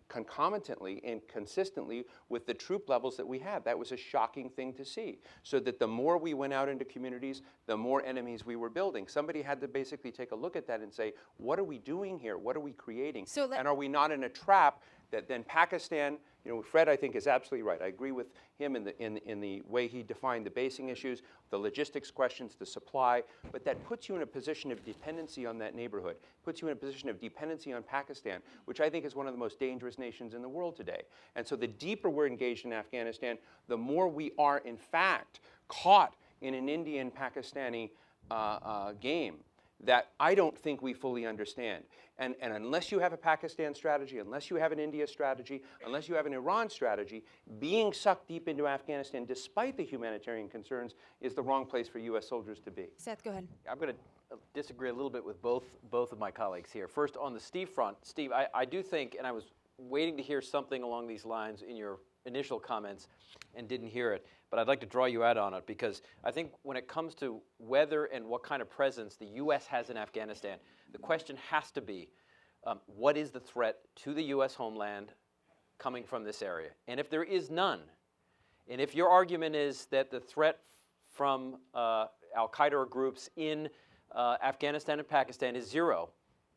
concomitantly and consistently with the troop levels that we have. That was a shocking thing to see. So that the more we went out into communities, the more enemies we were building. Somebody had to basically take a look at that and say, what are we doing here? What are we creating? And are we not in a trap that then Pakistan, Fred, I think, is absolutely right. I agree with him in the way he defined the basing issues, the logistics questions, the supply, but that puts you in a position of dependency on that neighborhood, puts you in a position of dependency on Pakistan, which I think is one of the most dangerous nations in the world today. And so the deeper we're engaged in Afghanistan, the more we are, in fact, caught in an Indian-Pakistani game that I don't think we fully understand. And unless you have a Pakistan strategy, unless you have an India strategy, unless you have an Iran strategy, being sucked deep into Afghanistan, despite the humanitarian concerns, is the wrong place for U.S. soldiers to be. Seth, go ahead. I'm going to disagree a little bit with both of my colleagues here. First, on the Steve front, Steve, I do think, and I was waiting to hear something along these lines in your initial comments and didn't hear it, but I'd like to draw you out on it, because I think when it comes to whether and what kind of presence the U.S. has in Afghanistan, the question has to be, what is the threat to the U.S. homeland coming from this area? And if there is none, and if your argument is that the threat from al-Qaeda or groups in Afghanistan and Pakistan is zero,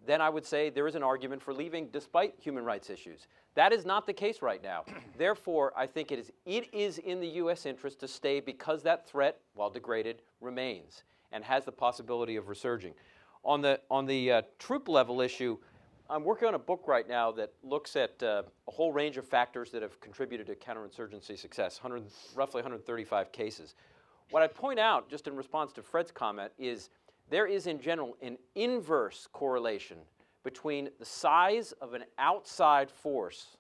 then I would say there is an argument for leaving despite human rights issues. That is not the case right now. Therefore, I think it is in the U.S. interest to stay, because that threat, while degraded, remains and has the possibility of resurging. On the troop level issue, I'm working on a book right now that looks at a whole range of factors that have contributed to counterinsurgency success, roughly 135 cases. What I point out, just in response to Fred's comment, is there is in general an inverse correlation between the size of an outside force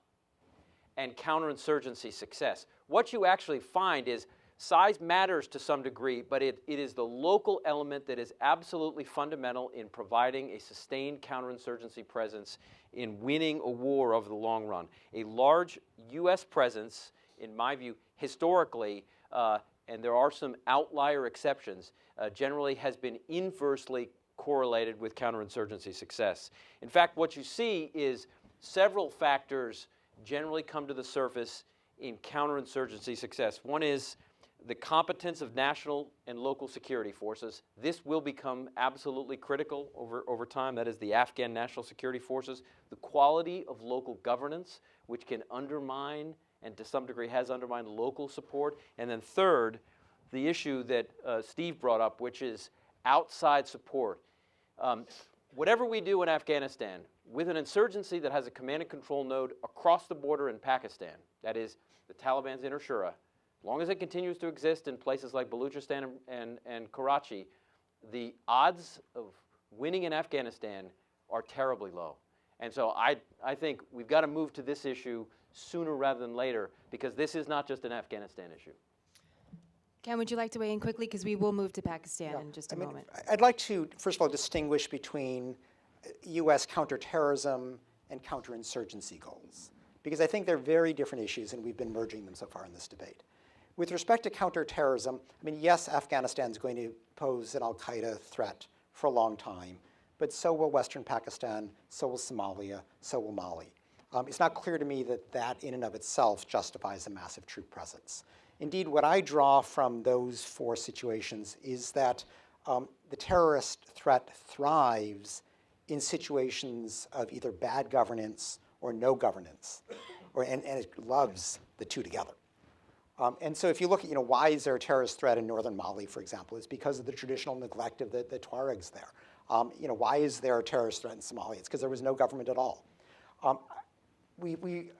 and counterinsurgency success. What you actually find is size matters to some degree, but it is the local element that is absolutely fundamental in providing a sustained counterinsurgency presence in winning a war over the long run. A large U.S. presence, in my view, historically, and there are some outlier exceptions, generally has been inversely correlated with counterinsurgency success. In fact, what you see is several factors generally come to the surface in counterinsurgency success. One is the competence of national and local security forces. This will become absolutely critical over time. That is the Afghan National Security Forces. The quality of local governance, which can undermine and to some degree has undermined local support. And then third, the issue that Steve brought up, which is outside support. Whatever we do in Afghanistan, with an insurgency that has a command and control node across the border in Pakistan, that is the Taliban's Inner Shura, as long as it continues to exist in places like Balochistan and Karachi, the odds of winning in Afghanistan are terribly low. And so I think we've got to move to this issue sooner rather than later, because this is not just an Afghanistan issue. Ken, would you like to weigh in quickly? Because we will move to Pakistan in just a moment. I'd like to, first of all, distinguish between U.S. counterterrorism and counterinsurgency goals, because I think they're very different issues, and we've been merging them so far in this debate. With respect to counterterrorism, yes, Afghanistan is going to pose an al-Qaeda threat for a long time, but so will Western Pakistan, so will Somalia, so will Mali. It's not clear to me that that in and of itself justifies a massive troop presence. Indeed, what I draw from those 4 situations is that the terrorist threat thrives in situations of either bad governance or no governance, and it loves the two together. And so if you look at, why is there a terrorist threat in northern Mali, for example, it's because of the traditional neglect of the Tuaregs there. Why is there a terrorist threat in Somalia? It's because there was no government at all. We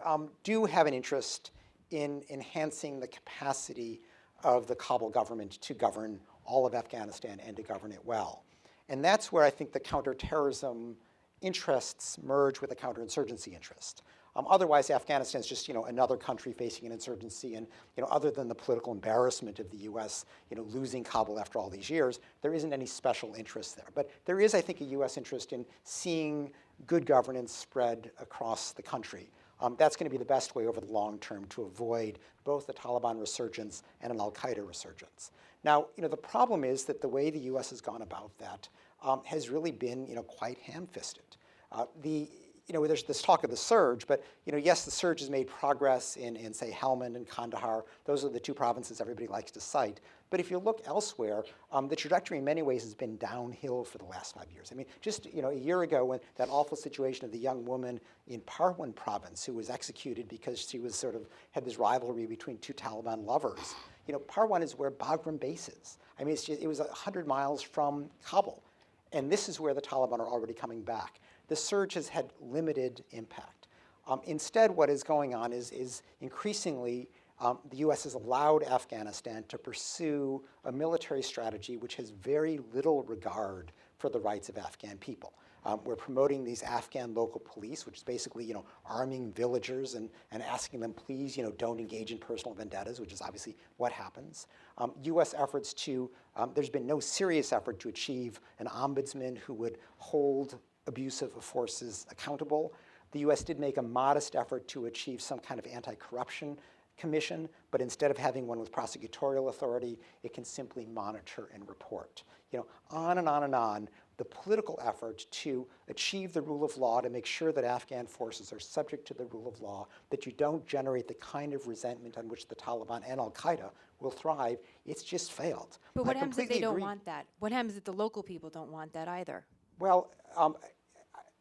do have an interest in enhancing the capacity of the Kabul government to govern all of Afghanistan and to govern it well. And that's where I think the counterterrorism interests merge with the counterinsurgency interest. Otherwise, Afghanistan is just another country facing an insurgency, and other than the political embarrassment of the U.S. Losing Kabul after all these years, there isn't any special interest there. But there is, I think, a U.S. interest in seeing good governance spread across the country. That's going to be the best way over the long term to avoid both the Taliban resurgence and an al-Qaeda resurgence. Now, the problem is that the way the U.S. has gone about that has really been, quite ham-fisted. There's this talk of the surge, but yes, the surge has made progress in say, Helmand and Kandahar. Those are the 2 provinces everybody likes to cite. But if you look elsewhere, the trajectory in many ways has been downhill for the last 5 years. I mean, just a year ago, when that awful situation of the young woman in Parwan province who was executed because she was had this rivalry between 2 Taliban lovers. Parwan is where Bagram base is. I mean, it was 100 miles from Kabul. And this is where the Taliban are already coming back. The surge has had limited impact. Instead, what is going on is increasingly the U.S. has allowed Afghanistan to pursue a military strategy which has very little regard for the rights of Afghan people. We're promoting these Afghan local police, which is basically, arming villagers and asking them, please, don't engage in personal vendettas, which is obviously what happens. U.S. efforts to, there's been no serious effort to achieve an ombudsman who would hold abusive forces accountable. The U.S. did make a modest effort to achieve some kind of anti-corruption commission, but instead of having one with prosecutorial authority, it can simply monitor and report. On and on and on. The political effort to achieve the rule of law, to make sure that Afghan forces are subject to the rule of law, that you don't generate the kind of resentment on which the Taliban and al-Qaeda will thrive, it's just failed. But what I happens if they completely don't agree. want that? What happens if the local people don't want that either? Well,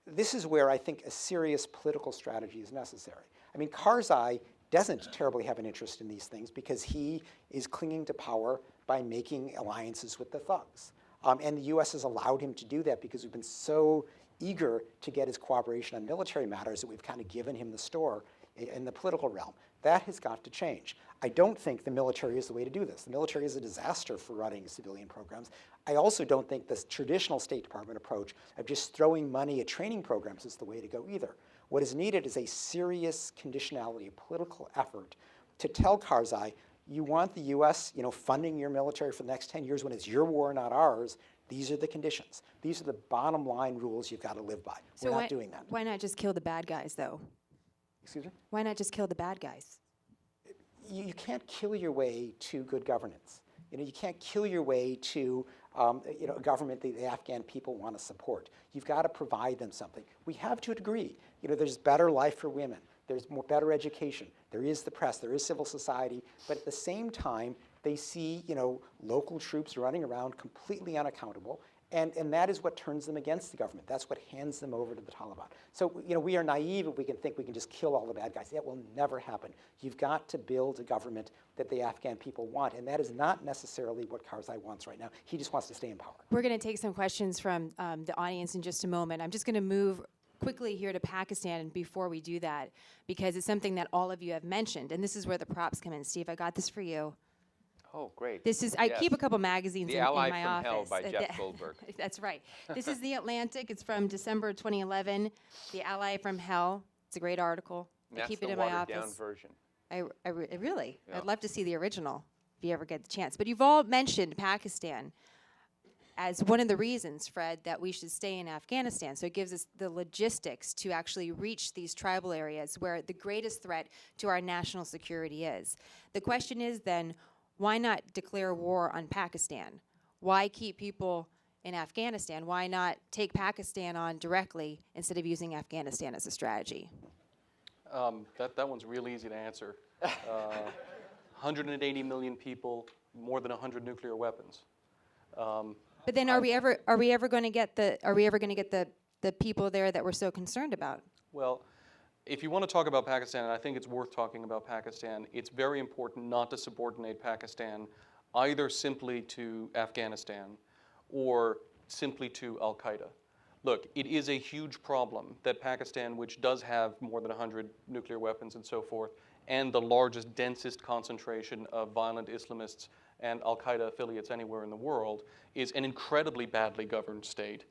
this is where I think a serious political strategy is necessary. I mean, Karzai doesn't terribly have an interest in these things because he is clinging to power by making alliances with the thugs. And the U.S. has allowed him to do that because we've been so eager to get his cooperation on military matters that we've kind of given him the store in the political realm. That has got to change. I don't think the military is the way to do this. The military is a disaster for running civilian programs. I also don't think this traditional State Department approach of just throwing money at training programs is the way to go either. What is needed is a serious conditionality, a political effort to tell Karzai, you want the U.S. funding your military for the next 10 years when it's your war, not ours. These are the conditions. These are the bottom line rules you've got to live by. So We're not doing that. Why not just kill the bad guys, though? Excuse me? Why not just kill the bad guys? You can't kill your way to good governance. You can't kill your way to a government that the Afghan people want to support. You've got to provide them something. We have to a degree. There's better life for women. There's better education. There is the press. There is civil society. But at the same time, they see local troops running around completely unaccountable. And that is what turns them against the government. That's what hands them over to the Taliban. So we are naive if we can think we can just kill all the bad guys. That will never happen. You've got to build a government that the Afghan people want. And that is not necessarily what Karzai wants right now. He just wants to stay in power. We're going to take some questions from the audience in just a moment. I'm just going to move quickly here to Pakistan before we do that, because it's something that all of you have mentioned. And this is where the props come in. Steve, I got this for you. Oh, great. This is, I keep a couple magazines The in Ally my from office. Hell by Jeff Goldberg. That's right. This is The Atlantic. It's from December 2011. The Ally from Hell. It's a great article. I keep it in my That's the office. watered-down version. Really? Yeah. I'd love to see the original if you ever get the chance. But you've all mentioned Pakistan as one of the reasons, Fred, that we should stay in Afghanistan. So it gives us the logistics to actually reach these tribal areas where the greatest threat to our national security is. The question is then, why not declare war on Pakistan? Why keep people in Afghanistan? Why not take Pakistan on directly instead of using Afghanistan as a strategy? That one's real easy to answer. 180 million people, more than 100 nuclear weapons. But then, are we ever going to get the people there that we're so concerned about? Well, if you want to talk about Pakistan, and I think it's worth talking about Pakistan, it's very important not to subordinate Pakistan either simply to Afghanistan or simply to al-Qaeda. Look, it is a huge problem that Pakistan, which does have more than 100 nuclear weapons and so forth, and the largest, densest concentration of violent Islamists and al-Qaeda affiliates anywhere in the world, is an incredibly badly governed state.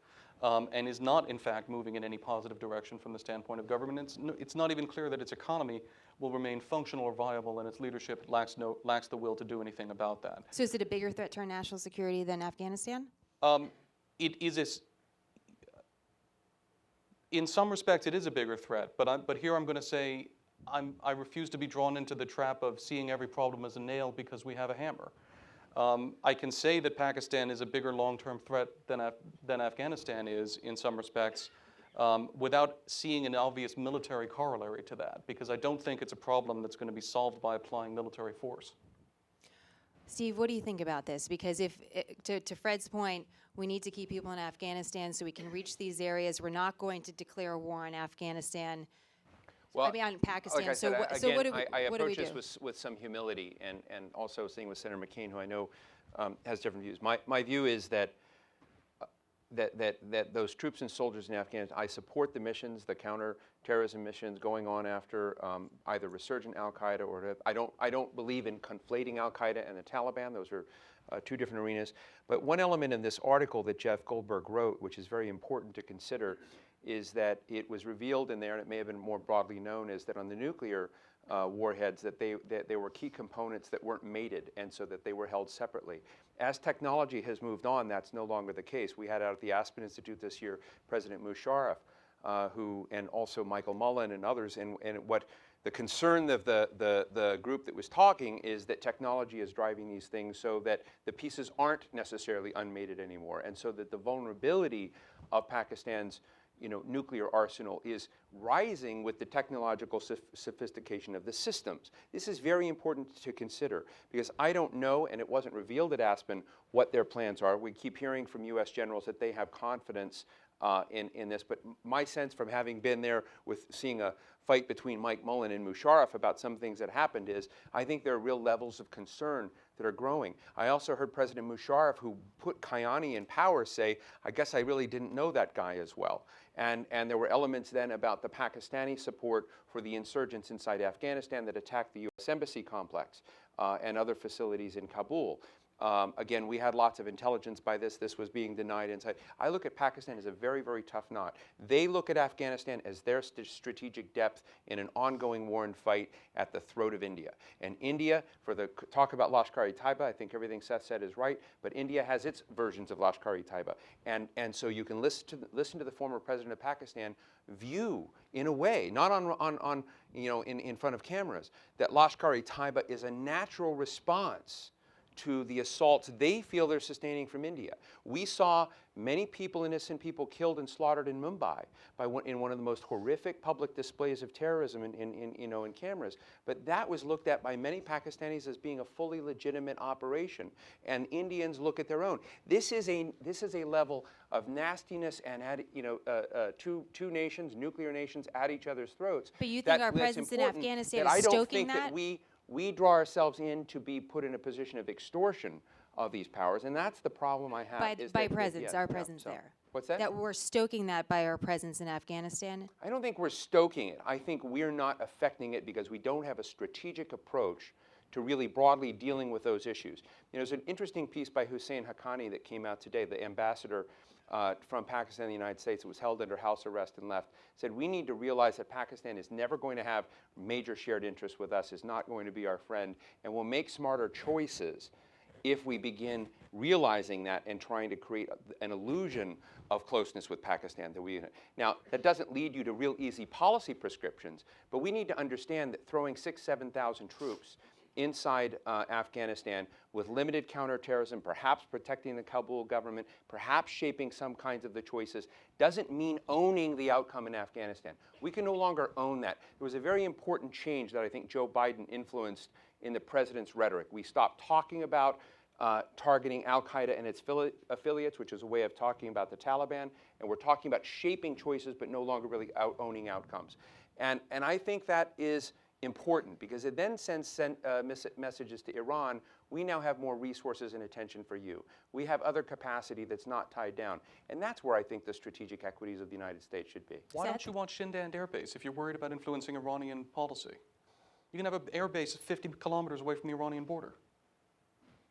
And is not, in fact, moving in any positive direction from the standpoint of government. It's not even clear that its economy will remain functional or viable, and its leadership lacks the will to do anything about that. So is it a bigger threat to our national security than Afghanistan? It is in some respects, it is a bigger threat. But here I'm going to say I refuse to be drawn into the trap of seeing every problem as a nail because we have a hammer. I can say that Pakistan is a bigger long-term threat than Afghanistan is in some respects without seeing an obvious military corollary to that, because I don't think it's a problem that's going to be solved by applying military force. Steve, what do you think about this? Because if, to Fred's point, we need to keep people in Afghanistan so we can reach these areas. We're not going to declare a war on Afghanistan. Well, I mean, on Pakistan. like I said, What do I what do we approach do? this with some humility, and also seeing with Senator McCain, who I know has different views. My view is that those troops and soldiers in Afghanistan, I support the missions, the counterterrorism missions going on after either resurgent al-Qaeda or I don't believe in conflating al-Qaeda and the Taliban. Those are two different arenas. But one element in this article that Jeff Goldberg wrote, which is very important to consider, is that it was revealed in there, and it may have been more broadly known, is that on the nuclear warheads that there were key components that weren't mated, and so that they were held separately. As technology has moved on, that's no longer the case. We had out at the Aspen Institute this year President Musharraf, and also Michael Mullen and others, and what the concern of the group that was talking is that technology is driving these things so that the pieces aren't necessarily unmated anymore, and so that the vulnerability of Pakistan's nuclear arsenal is rising with the technological sophistication of the systems. This is very important to consider because I don't know, and it wasn't revealed at Aspen, what their plans are. We keep hearing from U.S. generals that they have confidence in this, but my sense from having been there with seeing a fight between Mike Mullen and Musharraf about some things that happened is I think there are real levels of concern that are growing. I also heard President Musharraf, who put Kayani in power, say, I guess I really didn't know that guy as well. And there were elements then about the Pakistani support for the insurgents inside Afghanistan that attacked the U.S. Embassy complex and other facilities in Kabul. Again, we had lots of intelligence by this. This was being denied inside. I look at Pakistan as a very, very tough knot. They look at Afghanistan as their strategic depth in an ongoing war and fight at the throat of India. And India, for the talk about Lashkar-e-Taiba, I think everything Seth said is right, but India has its versions of Lashkar-e-Taiba. And so you can listen to the former president of Pakistan view, in a way, not in front of cameras, that Lashkar-e-Taiba is a natural response to the assaults they feel they're sustaining from India. We saw many people, innocent people, killed and slaughtered in Mumbai in one of the most horrific public displays of terrorism in cameras. But that was looked at by many Pakistanis as being a fully legitimate operation, and Indians look at their own. This is a level of nastiness and two nations, nuclear nations, at each other's throats. But you think our presence in Afghanistan is stoking that? We draw ourselves in to be put in a position of extortion of these powers, and that's the problem I have. By presence, our presence there. What's that? That we're stoking that by our presence in Afghanistan? I don't think we're stoking it. I think we're not affecting it because we don't have a strategic approach to really broadly dealing with those issues. There's an interesting piece by Hussein Haqqani that came out today, the ambassador from Pakistan and the United States, that was held under house arrest and left, said we need to realize that Pakistan is never going to have major shared interests with us, is not going to be our friend, and will make smarter choices if we begin realizing that and trying to create an illusion of closeness with Pakistan. Now, that doesn't lead you to real easy policy prescriptions, but we need to understand that throwing 6,000 to 7,000 troops inside Afghanistan with limited counterterrorism, perhaps protecting the Kabul government, perhaps shaping some kinds of the choices, doesn't mean owning the outcome in Afghanistan. We can no longer own that. There was a very important change that I think Joe Biden influenced in the president's rhetoric. We stopped talking about targeting al-Qaeda and its affiliates, which is a way of talking about the Taliban, and we're talking about shaping choices but no longer really owning outcomes. And I think that is important because it then sends messages to Iran. We now have more resources and attention for you. We have other capacity that's not tied down. And that's where I think the strategic equities of the United States should be. Why don't you want Shindand Air Base if you're worried about influencing Iranian policy? You can have an air base 50 kilometers away from the Iranian border.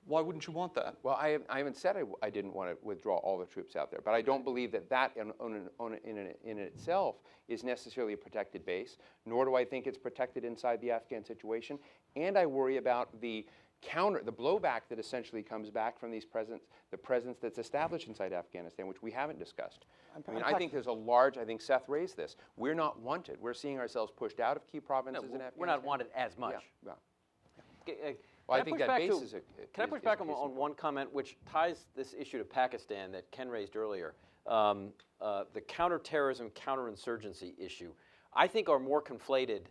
Why wouldn't you want that? Well, I haven't said I didn't want to withdraw all the troops out there, but I don't believe that in itself is necessarily a protected base, nor do I think it's protected inside the Afghan situation. And I worry about the blowback that essentially comes back from the presence that's established inside Afghanistan, which we haven't discussed. I think there's a large, I think Seth raised this, we're not wanted. We're seeing ourselves pushed out of key provinces in Afghanistan. We're not wanted as much. Yeah. Well, I think that base is Can I push back on one comment which ties this issue to Pakistan that Ken raised earlier? The counterterrorism, counterinsurgency issue, I think are more conflated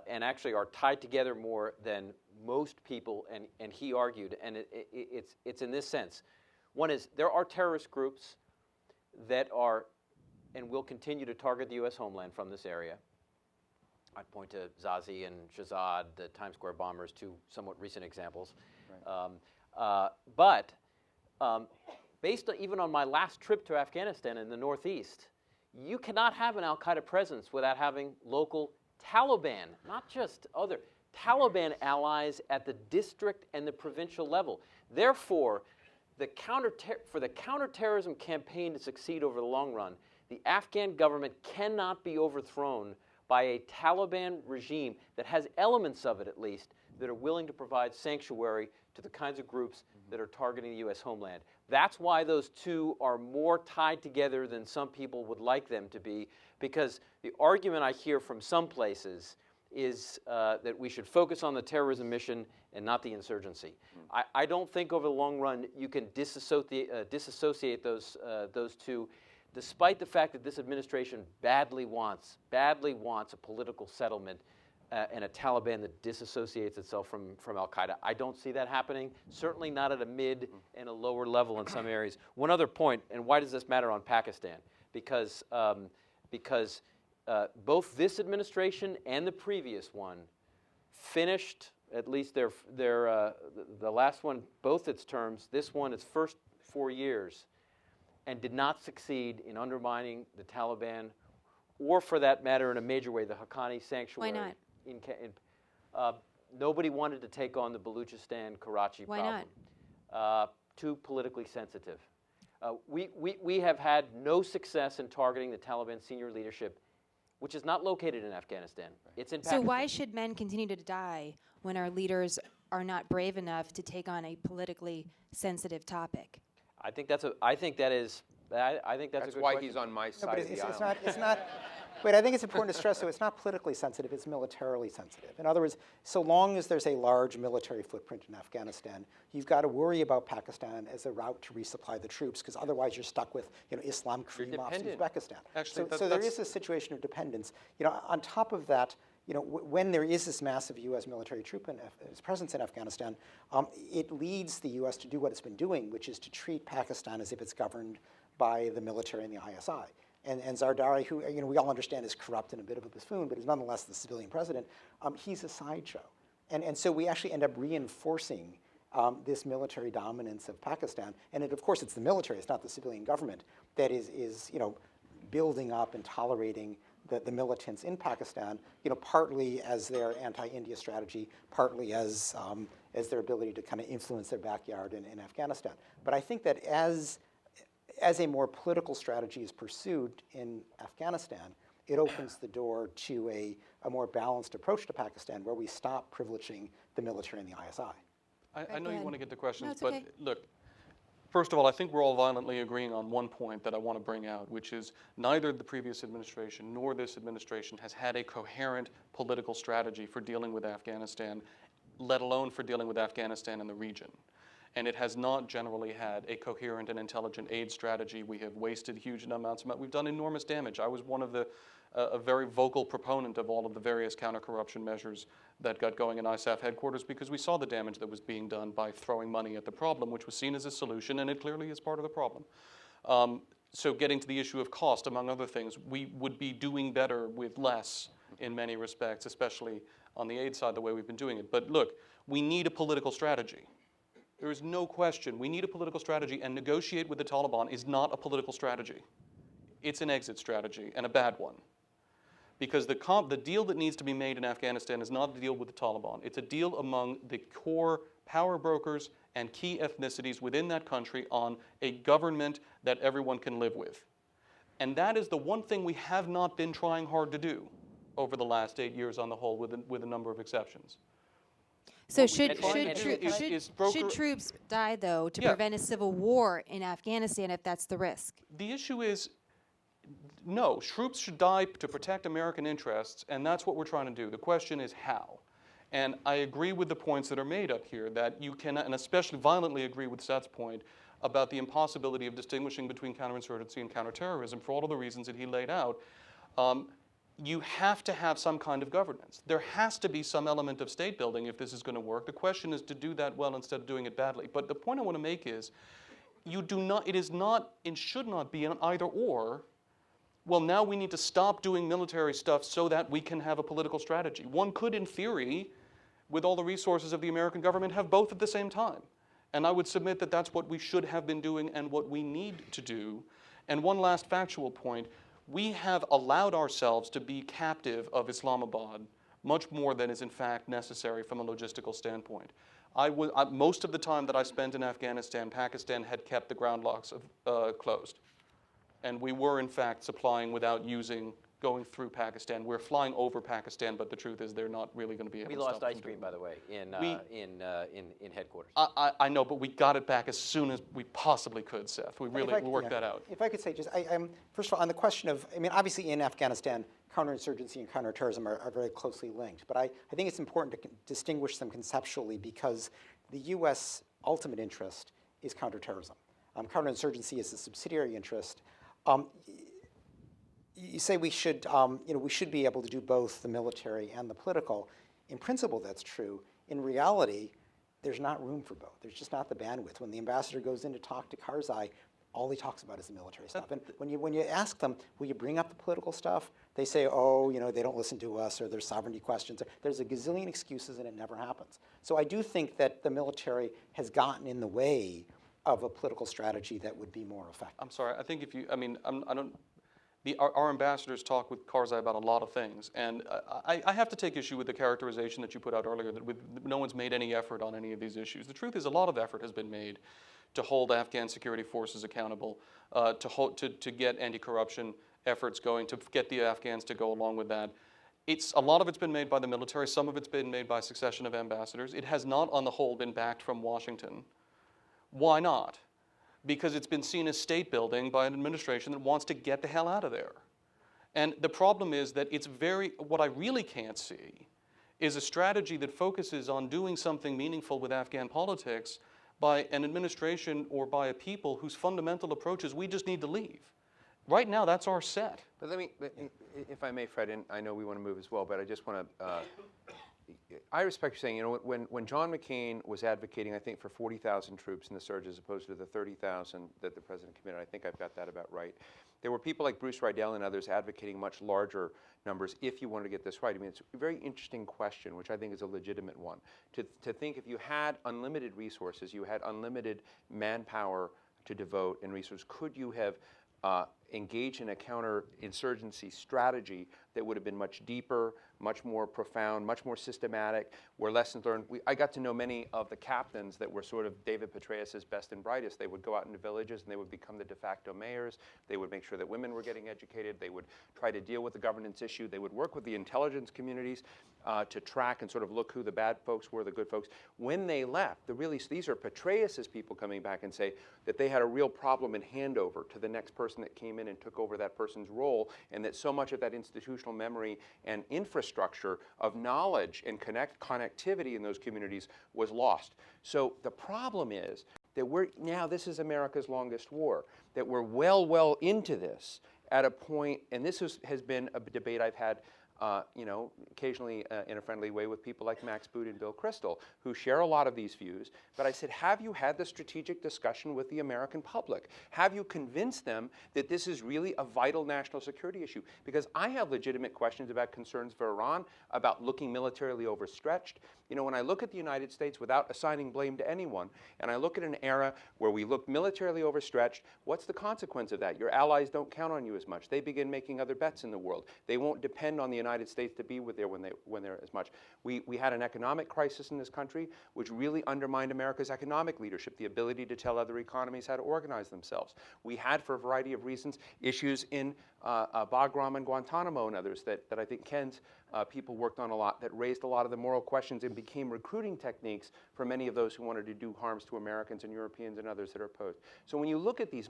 and actually are tied together more than most people, and he argued, and it's in this sense. One is there are terrorist groups that are and will continue to target the U.S. homeland from this area. I'd point to Zazi and Shahzad, the Times Square bombers, two somewhat recent examples. Right. But based even on my last trip to Afghanistan in the Northeast, you cannot have an al-Qaeda presence without having local Taliban, not just other, Taliban allies at the district and the provincial level. Therefore, for the counterterrorism campaign to succeed over the long run, the Afghan government cannot be overthrown by a Taliban regime that has elements of it, at least, that are willing to provide sanctuary to the kinds of groups that are targeting the U.S. homeland. That's why those two are more tied together than some people would like them to be, because the argument I hear from some places is that we should focus on the terrorism mission and not the insurgency. I don't think over the long run you can disassociate those two, despite the fact that this administration badly wants a political settlement and a Taliban that disassociates itself from al-Qaeda. I don't see that happening, certainly not at a mid and a lower level in some areas. One other point, and why does this matter on Pakistan? Because both this administration and the previous one finished, at least the last one, both its terms, this one its first 4 years, and did not succeed in undermining the Taliban, or for that matter, in a major way, the Haqqani sanctuary. Why not? Nobody wanted to take on the Baluchistan-Karachi problem. Why not? Too politically sensitive. We have had no success in targeting the Taliban senior leadership, which is not located in Afghanistan. It's in Pakistan. So why should men continue to die when our leaders are not brave enough to take on a politically sensitive topic? I think that's a good why question. he's on my No, side but of the it's aisle. not. But I think it's important to stress, so it's not politically sensitive, it's militarily sensitive. In other words, so long as there's a large military footprint in Afghanistan, you've got to worry about Pakistan as a route to resupply the troops, because otherwise you're stuck with Islam Karimov in Uzbekistan. Actually, so there is a situation of dependence. On top of that, when there is this massive U.S. military presence in Afghanistan, it leads the U.S. to do what it's been doing, which is to treat Pakistan as if it's governed by the military and the ISI. And Zardari, who we all understand is corrupt and a bit of a buffoon, but is nonetheless the civilian president, he's a sideshow. And so we actually end up reinforcing this military dominance of Pakistan. And of course, it's the military, it's not the civilian government, that is building up and tolerating the militants in Pakistan, partly as their anti-India strategy, partly as their ability to kind of influence their backyard in Afghanistan. But I think that as a more political strategy is pursued in Afghanistan, it opens the door to a more balanced approach to Pakistan, where we stop privileging the military and the ISI. I know you want to get to questions, No, it's but okay. look, first of all, I think we're all violently agreeing on one point that I want to bring out, which is neither the previous administration nor this administration has had a coherent political strategy for dealing with Afghanistan let alone for dealing with Afghanistan and the region. And it has not generally had a coherent and intelligent aid strategy. We have wasted huge amounts of money. We've done enormous damage. I was one of the a very vocal proponent of all of the various counter-corruption measures that got going in ISAF headquarters because we saw the damage that was being done by throwing money at the problem, which was seen as a solution, and it clearly is part of the problem. So getting to the issue of cost, among other things, we would be doing better with less in many respects, especially on the aid side, the way we've been doing it. But look, we need a political strategy. There is no question. We need a political strategy, and negotiate with the Taliban is not a political strategy. It's an exit strategy, and a bad one. Because the deal that needs to be made in Afghanistan is not a deal with the Taliban. It's a deal among the core power brokers and key ethnicities within that country on a government that everyone can live with. And that is the one thing we have not been trying hard to do over the last 8 years on the whole, with a number of exceptions. So What should, we've been trying should, to do should, is broker- should troops die, though, to Yeah. prevent a civil war in Afghanistan if that's the risk? The issue is, no, troops should die to protect American interests, and that's what we're trying to do. The question is how. And I agree with the points that are made up here that you cannot, and especially violently agree with Seth's point about the impossibility of distinguishing between counterinsurgency and counterterrorism for all of the reasons that he laid out. You have to have some kind of governance. There has to be some element of state building if this is going to work. The question is to do that well instead of doing it badly. But the point I want to make is, it is not and should not be an either or. Well, now we need to stop doing military stuff so that we can have a political strategy. One could, in theory, with all the resources of the American government, have both at the same time. And I would submit that that's what we should have been doing and what we need to do. And one last factual point, we have allowed ourselves to be captive of Islamabad much more than is in fact necessary from a logistical standpoint. Most of the time that I spent in Afghanistan, Pakistan had kept the ground locks closed. And we were, in fact, supplying without going through Pakistan. We're flying over Pakistan, but the truth is they're not really going to be able We to stop lost them ice cream, doing by the way, in headquarters. I know, but we got it back as soon as we possibly could, Seth. We worked that out. If I could say, just first of all, on the question of, obviously in Afghanistan, counterinsurgency and counterterrorism are very closely linked. But I think it's important to distinguish them conceptually because the U.S. ultimate interest is counterterrorism. Counterinsurgency is a subsidiary interest. You say we should be able to do both the military and the political. In principle, that's true. In reality, there's not room for both. There's just not the bandwidth. When the ambassador goes in to talk to Karzai, all he talks about is the military stuff. And when you ask them, will you bring up the political stuff? They say, oh, they don't listen to us, or there's sovereignty questions. There's a gazillion excuses, and it never happens. So I do think that the military has gotten in the way of a political strategy that would be more effective. I'm sorry. I think our ambassadors talk with Karzai about a lot of things, and I have to take issue with the characterization that you put out earlier that no one's made any effort on any of these issues. The truth is, a lot of effort has been made to hold Afghan security forces accountable, to get anti-corruption efforts going, to get the Afghans to go along with that. A lot of it's been made by the military. Some of it's been made by a succession of ambassadors. It has not, on the whole, been backed from Washington. Why not? Because it's been seen as state building by an administration that wants to get the hell out of there. And the problem is that what I really can't see is a strategy that focuses on doing something meaningful with Afghan politics by an administration or by a people whose fundamental approach is we just need to leave. Right now, that's our set. But if I may, Fred, and I know we want to move as well, but I just want to, I respect you saying, when John McCain was advocating, I think, for 40,000 troops in the surge as opposed to the 30,000 that the president committed, I think I've got that about right. There were people like Bruce Riedel and others advocating much larger numbers if you wanted to get this right. It's a very interesting question, which I think is a legitimate one, to think if you had unlimited resources, you had unlimited manpower to devote and resources, could you have engaged in a counterinsurgency strategy that would have been much deeper, much more profound, much more systematic, where lessons learned. I got to know many of the captains that were sort of David Petraeus's best and brightest. They would go out into villages and they would become the de facto mayors. They would make sure that women were getting educated. They would try to deal with the governance issue. They would work with the intelligence communities to track and sort of look who the bad folks were, the good folks. When they left, these are Petraeus's people coming back and say that they had a real problem in handover to the next person that came came in and took over that person's role, and that so much of that institutional memory and infrastructure of knowledge and connectivity in those communities was lost. So the problem is that this is America's longest war, that we're well into this at a point, and this has been a debate I've had occasionally in a friendly way with people like Max Boot and Bill Kristol, who share a lot of these views. But I said, have you had the strategic discussion with the American public? Have you convinced them that this is really a vital national security issue? Because I have legitimate questions about concerns for Iran, about looking militarily overstretched. When I look at the United States without assigning blame to anyone, and I look at an era where we look militarily overstretched, what's the consequence of that? Your allies don't count on you as much. They begin making other bets in the world. They won't depend on the United States to be there when they're as much. We had an economic crisis in this country which really undermined America's economic leadership, the ability to tell other economies how to organize themselves. We had, for a variety of reasons, issues in Bagram and Guantanamo and others that I think Ken's people worked on a lot, that raised a lot of the moral questions and became recruiting techniques for many of those who wanted to do harms to Americans and Europeans and others that are opposed. So when you look at these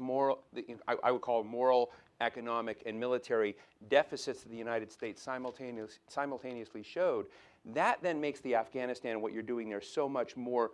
I would call moral, economic, and military deficits that the United States simultaneously showed, that then makes the Afghanistan and what you're doing there so much more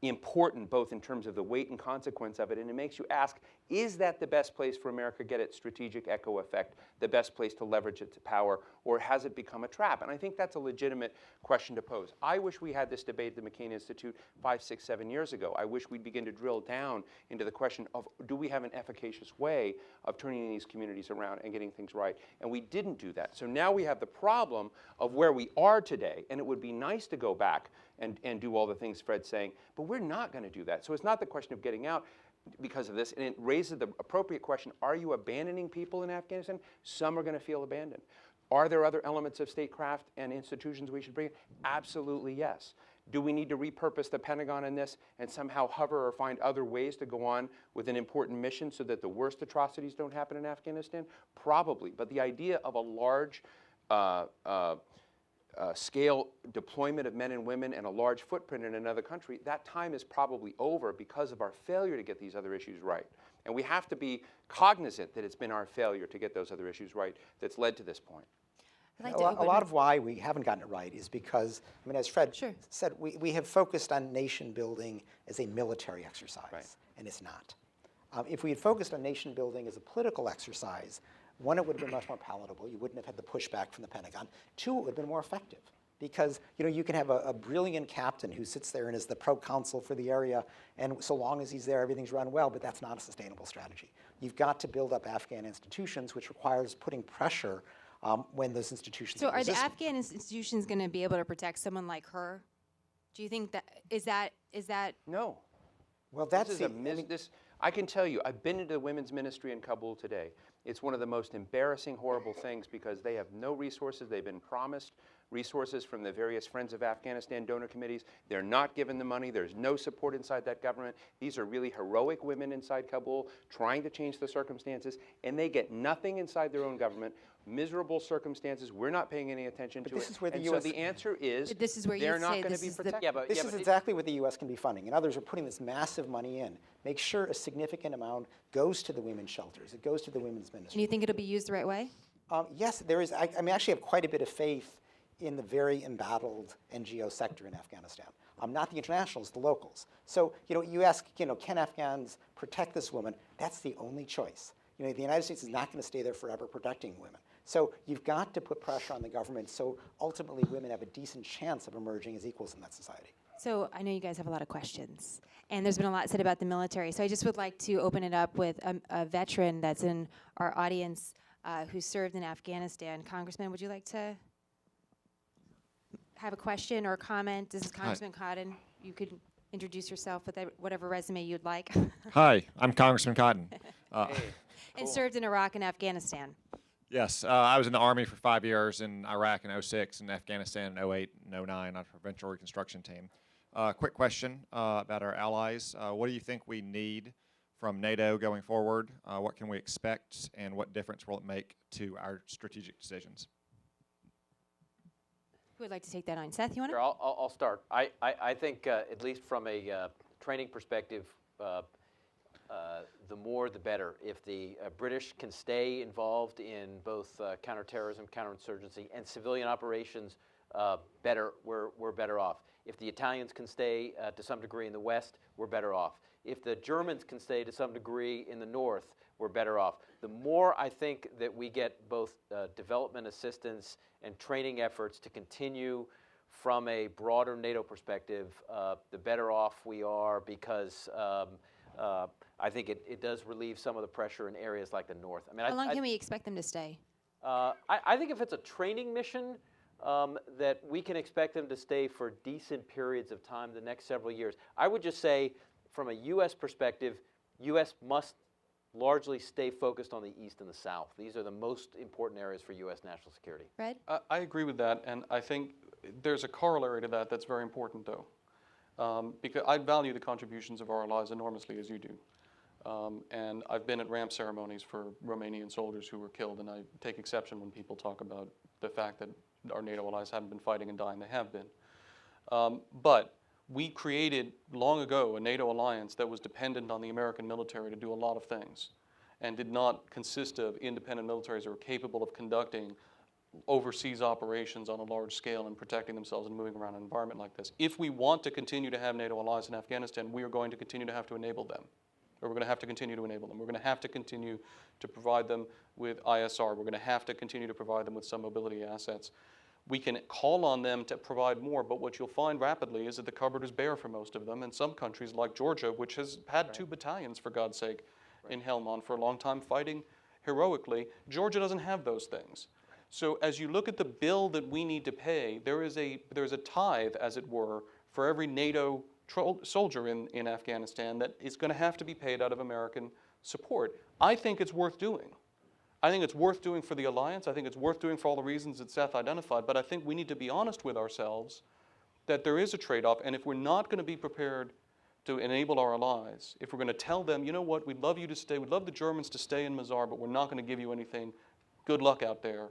important, both in terms of the weight and consequence of it, and it makes you ask, is that the best place for America to get its strategic echo effect, the best place to leverage its power, or has it become a trap? And I think that's a legitimate question to pose. I wish we had this debate at the McCain Institute 5, 6, 7 years ago. I wish we'd begin to drill down into the question of, do we have an efficacious way of turning these communities around and getting things right? And we didn't do that. So now we have the problem of where we are today, and it would be nice to go back and do all the things Fred's saying, but we're not going to do that. So it's not the question of getting out because of this, and it raises the appropriate question, are you abandoning people in Afghanistan? Some are going to feel abandoned. Are there other elements of statecraft and institutions we should bring in? Absolutely yes. Do we need to repurpose the Pentagon in this and somehow hover or find other ways to go on with an important mission so that the worst atrocities don't happen in Afghanistan? Probably, but the idea of a large scale deployment of men and women and a large footprint in another country, that time is probably over because of our failure to get these other issues right. And we have to be cognizant that it's been our failure to get those other issues right that's led to this point. I'd like A to lot of why we haven't gotten it right is because, as Fred Sure. said, we have focused on nation building as a military exercise, Right. and it's not. If we had focused on nation building as a political exercise, one, it would have been much more palatable. You wouldn't have had the pushback from the Pentagon. Two, it would have been more effective. Because you can have a brilliant captain who sits there and is the proconsul for the area, and so long as he's there, everything's run well, but that's not a sustainable strategy. You've got to build up Afghan institutions, which requires putting pressure when those institutions So are the resistant. Afghan institutions going to be able to protect someone like her? Do you think that is that No. Well, that's This is I can tell you, I've been into the women's ministry in Kabul today. It's one of the most embarrassing, horrible things because they have no resources. They've been promised resources from the various Friends of Afghanistan donor committees. They're not given the money. There's no support inside that government. These are really heroic women inside Kabul trying to change the circumstances, and they get nothing inside their own government. Miserable circumstances. We're not paying any attention to this it. is where the and US so the answer is This is where they're you'd not say going this to be is the- protected. This is exactly what the U.S. can be funding, and others are putting this massive money in. Make sure a significant amount goes to the women's shelters. It goes to the women's And ministry. you think it'll be used the right way? Yes, there is. I actually have quite a bit of faith in the very embattled NGO sector in Afghanistan. Not the internationals, the locals. So, you ask, can Afghans protect this woman? That's the only choice. The United States is not going to stay there forever protecting women. So you've got to put pressure on the government so ultimately women have a decent chance of emerging as equals in that society. So I know you guys have a lot of questions, and there's been a lot said about the military. So I just would like to open it up with a veteran that's in our audience who served in Afghanistan. Congressman, would you like to have a question or a comment? This is Congressman Cotton. You could introduce yourself with whatever resume you'd like. Hi, I'm Congressman Cotton. And served in Iraq and Afghanistan. Yes, I was in the Army for 5 years in Iraq in 06 and Afghanistan in 08 and 09 on a provincial reconstruction team. Quick question about our allies. What do you think we need from NATO going forward? What can we expect, and what difference will it make to our strategic decisions? Who would like to take that on? Seth, you want to? Sure, I'll start. I think, at least from a training perspective, the more the better. If the British can stay involved in both counterterrorism, counterinsurgency, and civilian operations, we're better off. If the Italians can stay to some degree in the West, we're better off. If the Germans can stay to some degree in the North, we're better off. The more I think that we get both development assistance and training efforts to continue from a broader NATO perspective, the better off we are, because I think it does relieve some of the pressure in areas like the North. I mean, How long can we expect them to stay? I think if it's a training mission, that we can expect them to stay for decent periods of time the next several years. I would just say, from a U.S. perspective, U.S. must largely stay focused on the East and the South. These are the most important areas for U.S. national security. Fred? I agree with that, and I think there's a corollary to that that's very important, though, because I value the contributions of our allies enormously, as you do. And I've been at ramp ceremonies for Romanian soldiers who were killed, and I take exception when people talk about the fact that our NATO allies haven't been fighting and dying. They have been. But we created long ago a NATO alliance that was dependent on the American military to do a lot of things, and did not consist of independent militaries that were capable of conducting overseas operations on a large scale and protecting themselves and moving around an environment like this. If we want to continue to have NATO allies in Afghanistan, we are going to continue to have to enable them. Or we're going to have to continue to enable them. We're going to have to continue to provide them with ISR. We're going to have to continue to provide them with some mobility assets. We can call on them to provide more, but what you'll find rapidly is that the cupboard is bare for most of them. And some countries like Georgia, which has had 2 battalions, for God's sake, in Helmand for a long time, fighting heroically, Georgia doesn't have those things. So as you look at the bill that we need to pay, there is a tithe, as it were, for every NATO soldier in Afghanistan that is going to have to be paid out of American support. I think it's worth doing. I think it's worth doing for the alliance. I think it's worth doing for all the reasons that Seth identified. But I think we need to be honest with ourselves that there is a trade-off. And if we're not going to be prepared to enable our allies, if we're going to tell them, you know what, we'd love you to stay, we'd love the Germans to stay in Mazar, but we're not going to give you anything, good luck out there.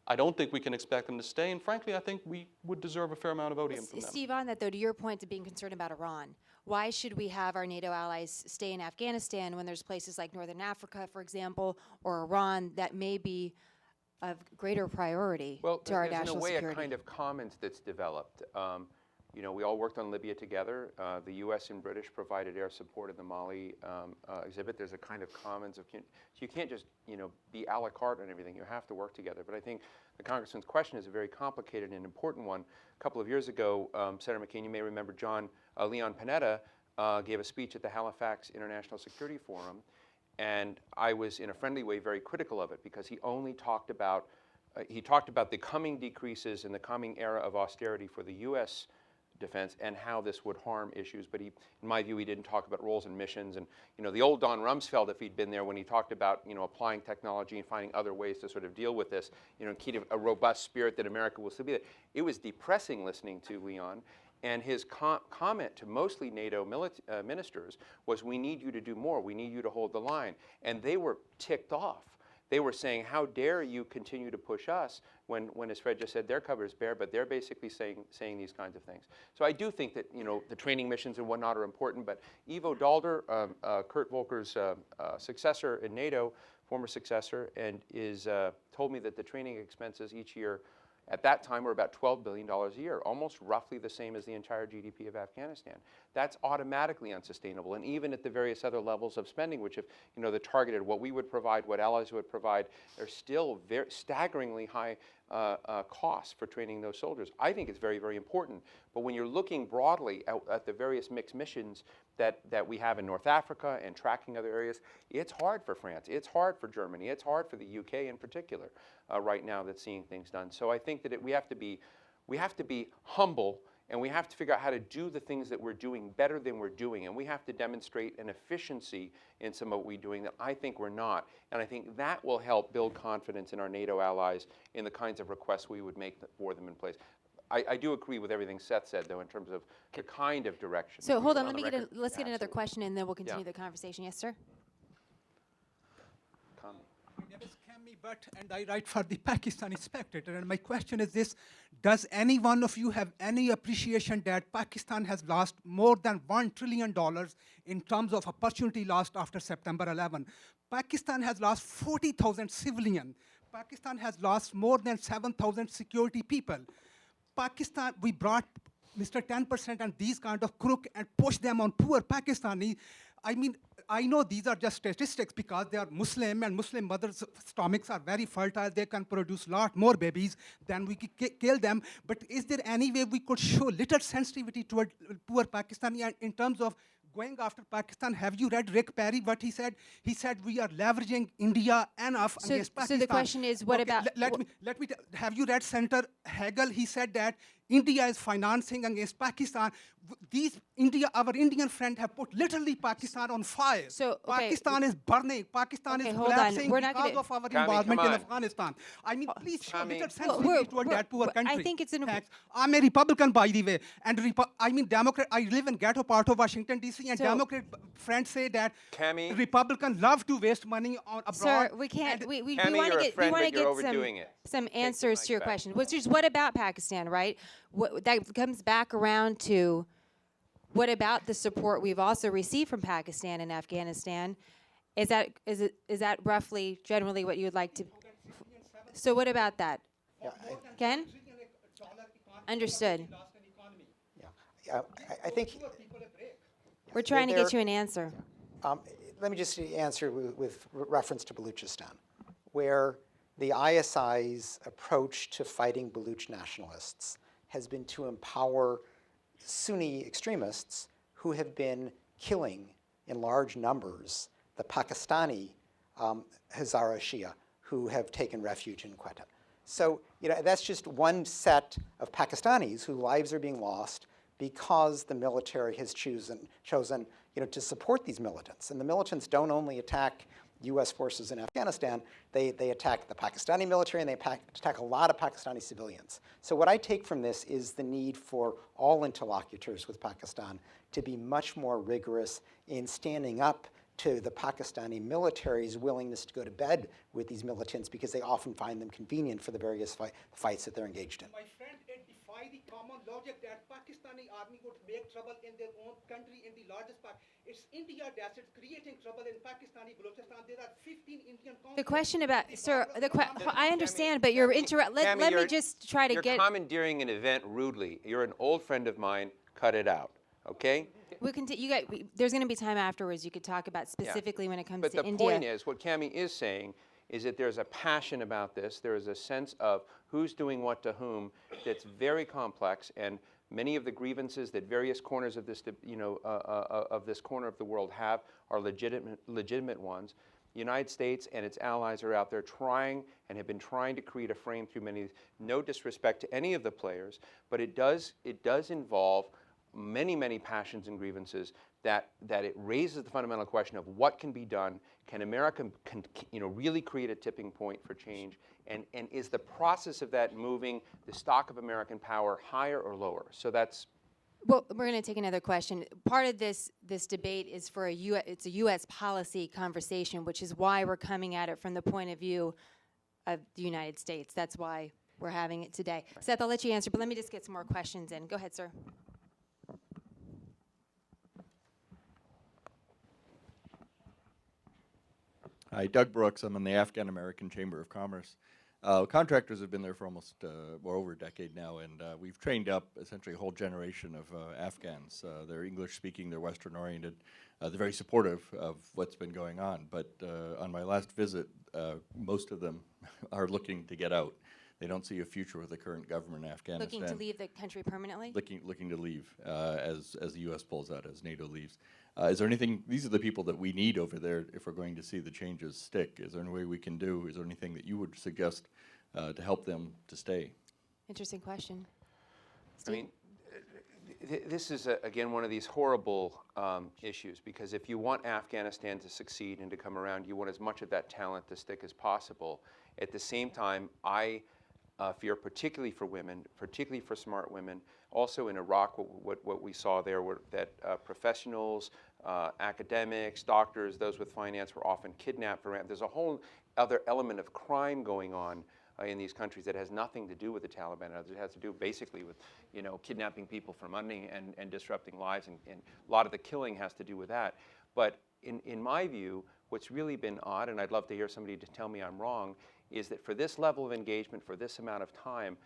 I don't think we can expect them to stay, and frankly, I think we would deserve a fair amount of odium from them. Steve, on that though, to your point to being concerned about Iran, why should we have our NATO allies stay in Afghanistan when there's places like Northern Africa, for example, or Iran that may be of greater priority to our national security? Well, there's in a way a kind of commons that's developed. You know, we all worked on Libya together. The U.S. and British provided air support in the Mali exhibit. There's a kind of commons of, you can't just, you know, be a la carte on everything. You have to work together. But I think the Congressman's question is a very complicated and important one. A couple of years ago, Senator McCain, you may remember Leon Panetta gave a speech at the Halifax International Security Forum, and I was, in a friendly way, very critical of it, because he only talked about, the coming decreases in the coming era of austerity for the U.S. defense and how this would harm issues. But he, in my view, he didn't talk about roles and missions. And, you know, the old Don Rumsfeld, if he'd been there when he talked about, you know, applying technology and finding other ways to sort of deal with this, you know, keep a robust spirit that America will still be there. It was depressing listening to Leon. And his comment to mostly NATO ministers was, we need you to do more. We need you to hold the line. And they were ticked off. They were saying, how dare you continue to push us when as Fred just said, their cover is bare, but they're basically saying these kinds of things. So I do think that, you know, the training missions and whatnot are important, but Ivo Daalder, Kurt Volker's successor in NATO, former successor, and told me that the training expenses each year at that time were about $12 billion a year, almost roughly the same as the entire GDP of Afghanistan. That's automatically unsustainable. And even at the various other levels of spending, which, if you know, the targeted, what we would provide, what allies would provide, there's still staggeringly high costs for training those soldiers. I think it's very, very important. But when you're looking broadly at the various mixed missions that we have in North Africa and tracking other areas, it's hard for France, it's hard for Germany, it's hard for the UK in particular right now that's seeing things done. So I think that we have to be humble, and we have to figure out how to do the things that we're doing better than we're doing. And we have to demonstrate an efficiency in some of what we're doing that I think we're not. And I think that will help build confidence in our NATO allies in the kinds of requests we would make for them in place. I do agree with everything Seth said, though, in terms of the kind of direction. So hold on, Absolutely. let's get another question, and then we'll continue the conversation. Yes, sir? Can And I write for the Pakistani Spectator, and my question is this: does any one of you have any appreciation that Pakistan has lost more than $1 trillion in terms of opportunity lost after September 11? Pakistan has lost 40,000 civilians. Pakistan has lost more than 7,000 security people. Pakistan, we brought Mr. 10% and these kind of crook and push them on poor Pakistani. I mean, I know these are just statistics because they are Muslim, and Muslim mothers' stomachs are very fertile. They can produce a lot more babies than we could kill them. But is there any way we could show little sensitivity toward poor Pakistani and in terms of going after Pakistan? Have you read Rick Perry, what he said? He said we are leveraging India enough against Pakistan. So the question is, what Okay, about... Let me have you read Senator Hagel? He said that India is financing against Pakistan. Our Indian friend have put literally Pakistan on fire. So, okay. Pakistan is burning. Pakistan Okay, is hold on. collapsing We're not because gonna- of our Kami, involvement come in on. Afghanistan. I mean, please show Kami. little Well, sensitivity toward that poor I country. think it's Thanks. I'm a Republican, by the way, and Democrat. I live in ghetto part of Washington D.C. and So- Democrat friends say that Kami. Republicans love to waste money on abroad. Sir, we can't. and- We Kami, want you're to a friend, we want but to you're get overdoing it. some the answers mic to your back. question. Which is, what about Pakistan, right? That comes back around to, what about the support we've also received from Pakistan and Afghanistan? Is that roughly, generally, what you would like to? So what about that? Ken? Understood. I think We're trying to get there- you an answer. let me just answer with reference to Baluchistan, where the ISI's approach to fighting Baluch nationalists has been to empower Sunni extremists who have been killing in large numbers the Pakistani Hazara Shia who have taken refuge in Quetta. So that's just one set of Pakistanis whose lives are being lost because the military has chosen to support these militants. And the militants don't only attack U.S. forces in Afghanistan, they attack the Pakistani military, and they attack a lot of Pakistani civilians. So what I take from this is the need for all interlocutors with Pakistan to be much more rigorous in standing up to the Pakistani military's willingness to go to bed with these militants because they often find them convenient for the various fights that they're engaged in. My friend, it defies the common logic that Pakistani army would make trouble in their own country in the largest part. It's India that's creating trouble in Pakistani Balochistan. There are 15 Indian The question about, sir, I understand, but you're let me just try to you're get. You're commandeering an event rudely. You're an old friend of mine. Cut it out, okay? We can. There's going to be time afterwards. You could talk about specifically when it comes but to the India. point is, what Cami is saying is that there's a passion about this. There is a sense of who's doing what to whom that's very complex, and many of the grievances that various corners of this, of this corner of the world have are legitimate ones. The United States and its allies are out there trying and have been trying to create a frame through many. No disrespect to any of the players, but it does involve many passions and grievances that it raises the fundamental question of what can be done. Can America really create a tipping point for change? And is the process of that moving the stock of American power higher or lower? So that's. Well, we're going to take another question. Part of this debate is for it's a U.S. policy conversation, which is why we're coming at it from the point of view of the United States. That's why we're having it today. Seth, I'll let you answer, but let me just get some more questions in. Go ahead, sir. Hi, Doug Brooks. I'm in the Afghan American Chamber of Commerce. Contractors have been there for almost over a decade now, and we've trained up essentially a whole generation of Afghans. They're English-speaking, they're Western-oriented, they're very supportive of what's been going on. But on my last visit, most of them are looking to get out. They don't see a future with the current government in Afghanistan. Looking to leave the country permanently? Looking to leave as the U.S. pulls out, as NATO leaves. Is there anything, these are the people that we need over there if we're going to see the changes stick. Is there any way we can do, is there anything that you would suggest to help them to stay? Interesting question. I mean, this is, again, one of these horrible issues, because if you want Afghanistan to succeed and to come around, you want as much of that talent to stick as possible. At the same time, I fear, particularly for women, particularly for smart women. Also in Iraq, what we saw there were that professionals, academics, doctors, those with finance were often kidnapped. There's a whole other element of crime going on in these countries that has nothing to do with the Taliban. It has to do basically with, kidnapping people for money and disrupting lives, and a lot of the killing has to do with that. But in my view, what's really been odd, and I'd love to hear somebody to tell me I'm wrong, is that for this level of engagement, for this amount of time,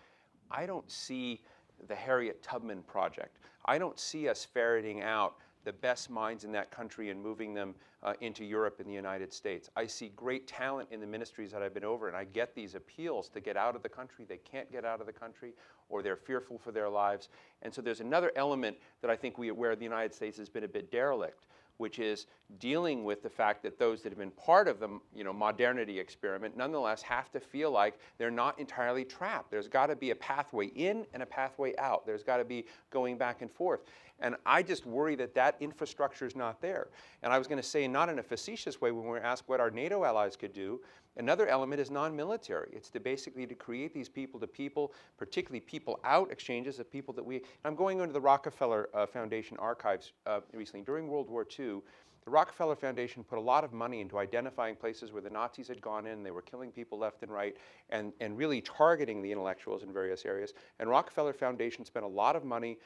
I don't see the Harriet Tubman project. I don't see us ferreting out the best minds in that country and moving them into Europe and the United States. I see great talent in the ministries that I've been over, and I get these appeals to get out of the country. They can't get out of the country, or they're fearful for their lives. And so there's another element that I think where the United States has been a bit derelict, which is dealing with the fact that those that have been part of the modernity experiment nonetheless have to feel like they're not entirely trapped. There's got to be a pathway in and a pathway out. There's got to be going back and forth. And I just worry that that infrastructure is not there. And I was going to say, not in a facetious way, when we're asked what our NATO allies could do, another element is non-military. It's basically to create these people-to-people, particularly people-out exchanges of people that I'm going into the Rockefeller Foundation archives recently. During World War II, the Rockefeller Foundation put a lot of money into identifying places where the Nazis had gone in. They were killing people left and right, and really targeting the intellectuals in various areas. And Rockefeller Foundation spent a lot of money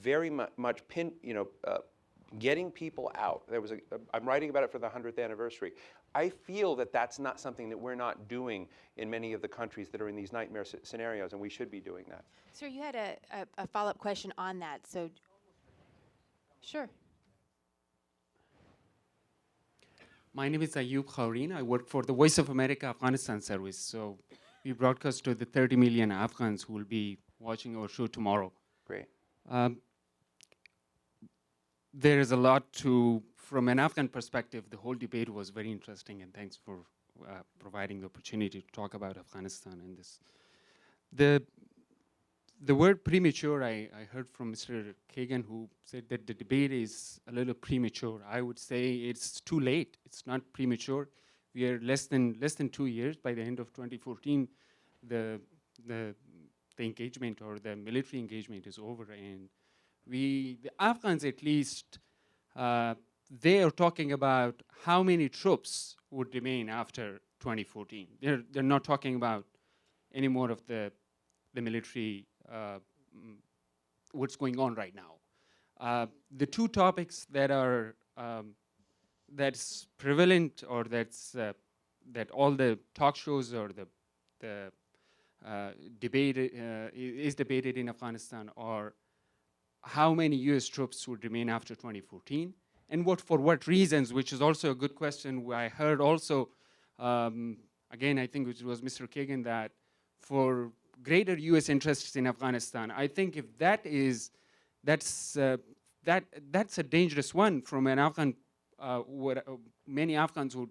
very much getting people out. I'm writing about it for the 100th anniversary. I feel that that's not something that we're not doing in many of the countries that are in these nightmare scenarios, and we should be doing that. Sir, you had a follow-up question on that, so sure. My name is Ayub Khaurin. I work for the Voice of America Afghanistan Service. So we broadcast to the 30 million Afghans who will be watching our show tomorrow. Great. There is a lot from an Afghan perspective, the whole debate was very interesting, and thanks for providing the opportunity to talk about Afghanistan and this. The word premature, I heard from Mr. Kagan, who said that the debate is a little premature. I would say it's too late. It's not premature. We are less than 2 years. By the end of 2014, the engagement or the military engagement is over, and the Afghans at least, they are talking about how many troops would remain after 2014. They're not talking about any more of the military, what's going on right now. The two topics that are that's prevalent, or that all the talk shows or the debate is debated in Afghanistan are how many U.S. troops would remain after 2014, and for what reasons, which is also a good question. I heard also, again, I think it was Mr. Kagan, that for greater U.S. interests in Afghanistan, I think if that's a dangerous one from an Afghan. Many Afghans would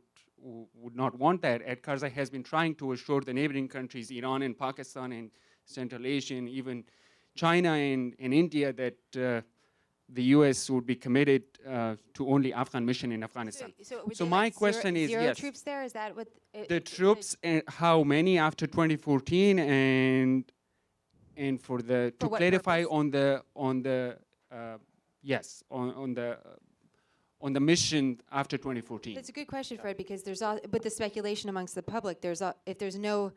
not want that. Ed Karzai has been trying to assure the neighboring countries, Iran and Pakistan and Central Asia, and even China and India, that the U.S. would be committed to only Afghan mission in Afghanistan. So my question is, zero yes, troops there? Is that what the troops, and how many after 2014, and for to clarify purpose? on the mission after 2014. That's a good question, Fred, because with the speculation amongst the public, if there's no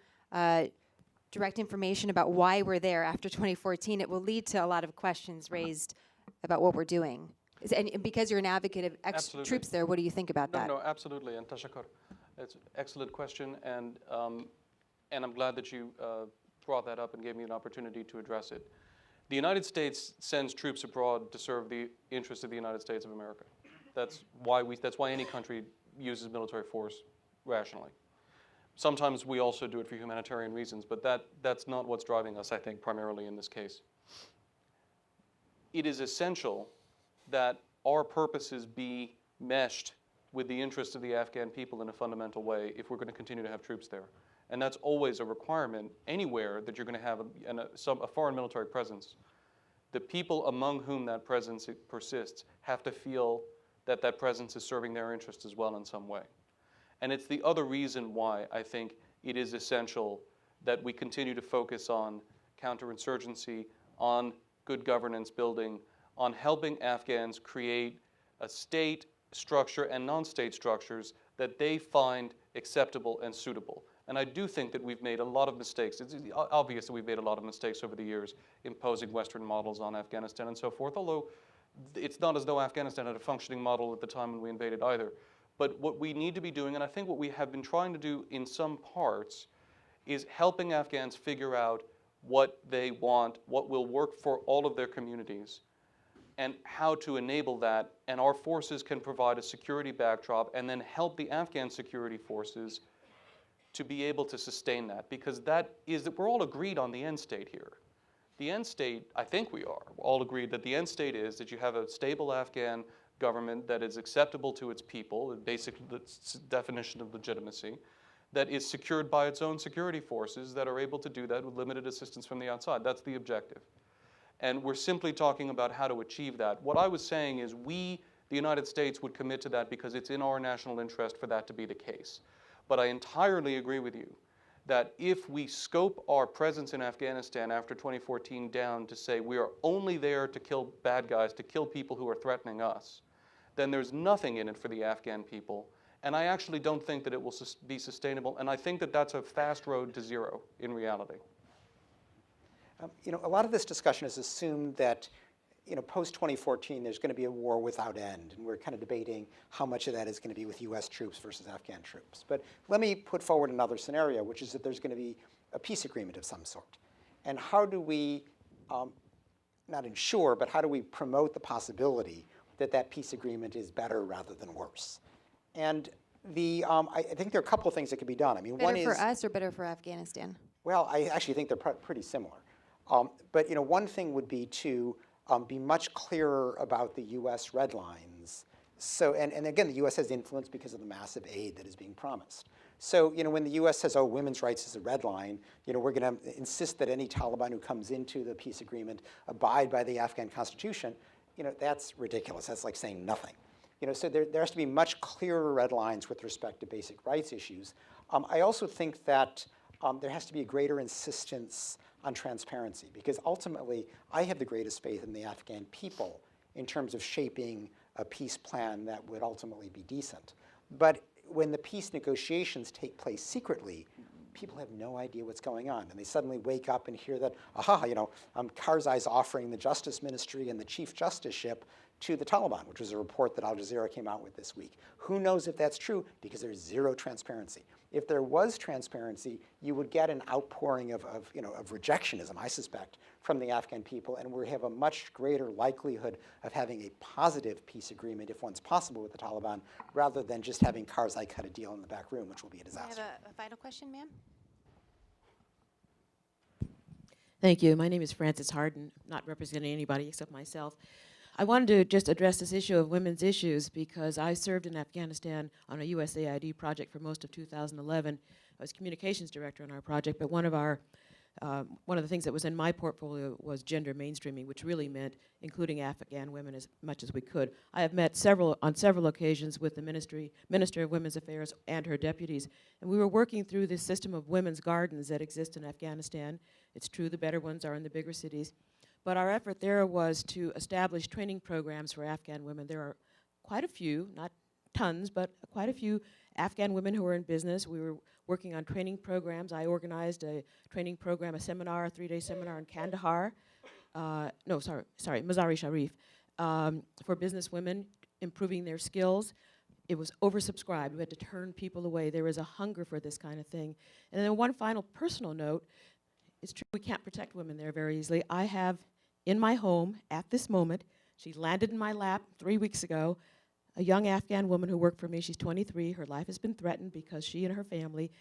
direct information about why we're there after 2014, it will lead to a lot of questions raised about what we're doing. And because you're an advocate of troops there, what do you think about that? No, absolutely, and Tashakar, it's an excellent question, and I'm glad that you brought that up and gave me an opportunity to address it. The United States sends troops abroad to serve the interests of the United States of America. That's why any country uses military force rationally. Sometimes we also do it for humanitarian reasons, but that's not what's driving us, I think, primarily in this case. It is essential that our purposes be meshed with the interests of the Afghan people in a fundamental way if we're going to continue to have troops there. And that's always a requirement anywhere that you're going to have a foreign military presence. The people among whom that presence persists have to feel that that presence is serving their interests as well in some way. And it's the other reason why I think it is essential that we continue to focus on counterinsurgency, on good governance building, on helping Afghans create a state structure and non-state structures that they find acceptable and suitable. And I do think that we've made a lot of mistakes. It's obvious that we've made a lot of mistakes over the years imposing Western models on Afghanistan and so forth, although it's not as though Afghanistan had a functioning model at the time when we invaded either. But what we need to be doing, and I think what we have been trying to do in some parts, is helping Afghans figure out what they want, what will work for all of their communities, and how to enable that. And our forces can provide a security backdrop and then help the Afghan security forces to be able to sustain that, because that is that we're all agreed on the end state here. The end state, I think we are all agreed that the end state is that you have a stable Afghan government that is acceptable to its people, the basic definition of legitimacy, that is secured by its own security forces that are able to do that with limited assistance from the outside. That's the objective. And we're simply talking about how to achieve that. What I was saying is we, the United States, would commit to that because it's in our national interest for that to be the case. But I entirely agree with you that if we scope our presence in Afghanistan after 2014 down to say we are only there to kill bad guys, to kill people who are threatening us, then there's nothing in it for the Afghan people. And I actually don't think that it will be sustainable. And I think that that's a fast road to zero in reality. A lot of this discussion has assumed that post-2014, there's going to be a war without end, and we're kind of debating how much of that is going to be with U.S. troops versus Afghan troops. But let me put forward another scenario, which is that there's going to be a peace agreement of some sort. And how do we, not ensure, but how do we promote the possibility that that peace agreement is better rather than worse? And I think there are a couple of things that could be done. I mean, one is... Better for us or better for Afghanistan? Well, I actually think they're pretty similar. But one thing would be to be much clearer about the U.S. red lines. So, and again, the U.S. has influence because of the massive aid that is being promised. So, when the U.S. says, oh, women's rights is a red line, we're going to insist that any Taliban who comes into the peace agreement abide by the Afghan constitution, that's ridiculous. That's like saying nothing. So there has to be much clearer red lines with respect to basic rights issues. I also think that there has to be a greater insistence on transparency, because ultimately I have the greatest faith in the Afghan people in terms of shaping a peace plan that would ultimately be decent. But when the peace negotiations take place secretly, people have no idea what's going on, and they suddenly wake up and hear that, Karzai's offering the Justice Ministry and the Chief Justiceship to the Taliban, which was a report that Al Jazeera came out with this week. Who knows if that's true? Because there's zero transparency. If there was transparency, you would get an outpouring of rejectionism, I suspect, from the Afghan people, and we have a much greater likelihood of having a positive peace agreement, if one's possible, with the Taliban, rather than just having Karzai cut a deal in the back room, which will be a disaster. I have a final question, ma'am. Thank you. My name is Frances Harden, not representing anybody except myself. I wanted to just address this issue of women's issues because I served in Afghanistan on a USAID project for most of 2011. I was communications director on our project, but one of the things that was in my portfolio was gender mainstreaming, which really meant including Afghan women as much as we could. I have met on several occasions with the Minister of Women's Affairs and her deputies, and we were working through this system of women's gardens that exist in Afghanistan. It's true the better ones are in the bigger cities. But our effort there was to establish training programs for Afghan women. There are quite a few, not tons, but quite a few Afghan women who are in business. We were working on training programs. I organized a training program, a 3-day seminar in Kandahar, Mazar-e Sharif, for business women, improving their skills. It was oversubscribed. We had to turn people away. There was a hunger for this kind of thing. And then one final personal note, it's true we can't protect women there very easily. I have in my home at this moment, she landed in my lap 3 weeks ago, a young Afghan woman who worked for me. She's 23. Her life has been threatened because she and her family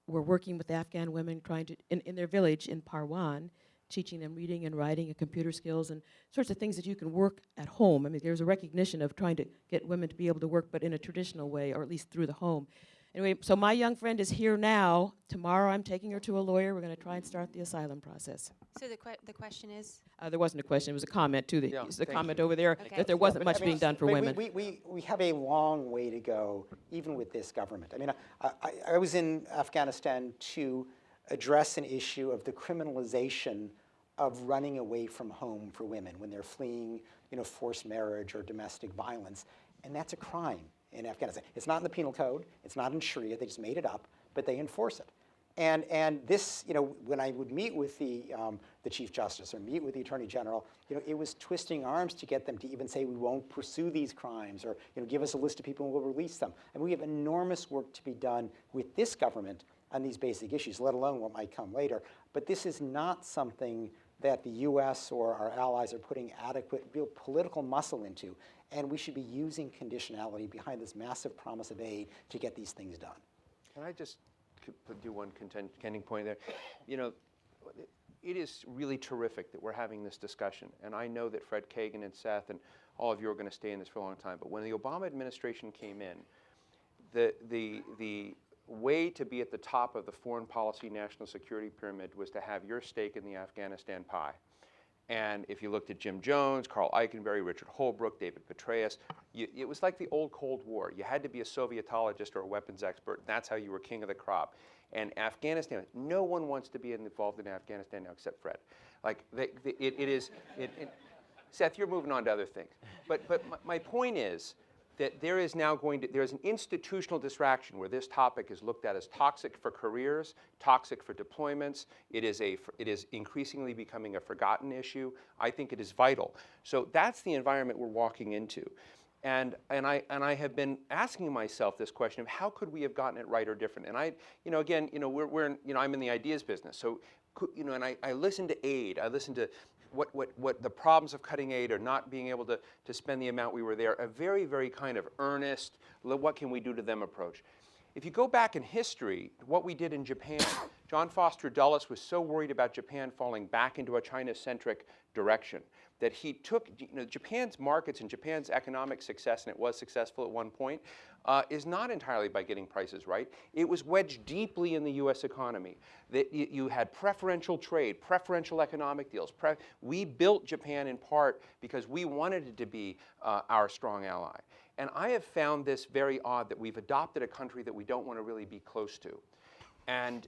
were working with Afghan women trying to, in their village in Parwan, teaching them reading and writing and computer skills and sorts of things that you can work at home. I mean, there's a recognition of trying to get women to be able to work, but in a traditional way, or at least through the home. Anyway, so my young friend is here now. Tomorrow I'm taking her to a lawyer. We're going to try and start the asylum process. So the question is? There wasn't a question. It was a comment to Yeah, the comment you. over there Okay. that there wasn't much being done for women. We have a long way to go, even with this government. I mean, I was in Afghanistan to address an issue of the criminalization of running away from home for women when they're fleeing, forced marriage or domestic violence. And that's a crime in Afghanistan. It's not in the penal code. It's not in Sharia. They just made it up, but they enforce it. And this, when I would meet with the Chief Justice or meet with the Attorney General, it was twisting arms to get them to even say we won't pursue these crimes or give us a list of people and we'll release them. And we have enormous work to be done with this government on these basic issues, let alone what might come later. But this is not something that the U.S. or our allies are putting adequate, real political muscle into. And we should be using conditionality behind this massive promise of aid to get these things done. Can I just do one contending point there? It is really terrific that we're having this discussion. And I know that Fred Kagan and Seth and all of you are going to stay in this for a long time. But when the Obama administration came in, the way to be at the top of the foreign policy national security pyramid was to have your stake in the Afghanistan pie. And if you looked at Jim Jones, Carl Eikenberry, Richard Holbrooke, David Petraeus, it was like the old Cold War. You had to be a Sovietologist or a weapons expert. And that's how you were king of the crop. And Afghanistan, no one wants to be involved in Afghanistan now except Fred. Like, Seth, you're moving on to other things. But my point is that there is now there's an institutional distraction where this topic is looked at as toxic for careers, toxic for deployments. It is increasingly becoming a forgotten issue. I think it is vital. So that's the environment we're walking into. And I have been asking myself this question of how could we have gotten it right or different? And I'm in the ideas business. So, and I listen to aid. I listen to what the problems of cutting aid or not being able to spend the amount we were there, a very, very kind of earnest, what can we do to them approach. If you go back in history, what we did in Japan, John Foster Dulles was so worried about Japan falling back into a China-centric direction that he took, Japan's markets and Japan's economic success, and it was successful at one point, is not entirely by getting prices right. It was wedged deeply in the U.S. economy. That you had preferential trade, preferential economic deals. We built Japan in part because we wanted it to be our strong ally. And I have found this very odd that we've adopted a country that we don't want to really be close to. And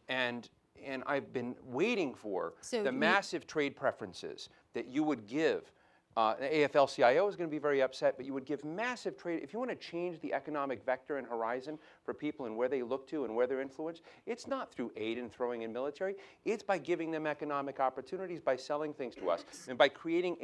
I've been waiting for the massive trade preferences that you would give. The AFL-CIO is going to be very upset, but you would give massive trade. If you want to change the economic vector and horizon for people and where they look to and where they're influenced, it's not through aid and throwing in military. It's by giving them economic opportunities, by selling things to us, and by creating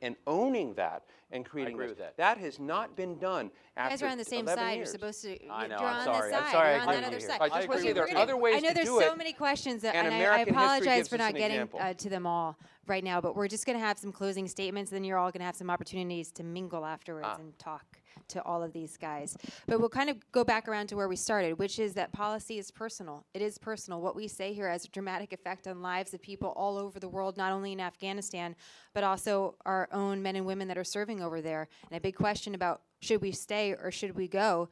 and owning that and creating. I agree with that. That has not been done after 11 years. You guys are on the same side. You're supposed to. I know. You're I'm on sorry. this I'm side. sorry. You're on I that agree other here. side. I just want to say there are other ways I know to there's do it. so many questions, and I American history apologize gives for us not an getting example. to them all right now. But we're just going to have some closing statements, and then you're all going to have some opportunities to mingle afterwards and talk to all of these guys. But we'll kind of go back around to where we started, which is that policy is personal. It is personal. What we say here has a dramatic effect on lives of people all over the world, not only in Afghanistan, but also our own men and women that are serving over there. And a big question about should we stay or should we go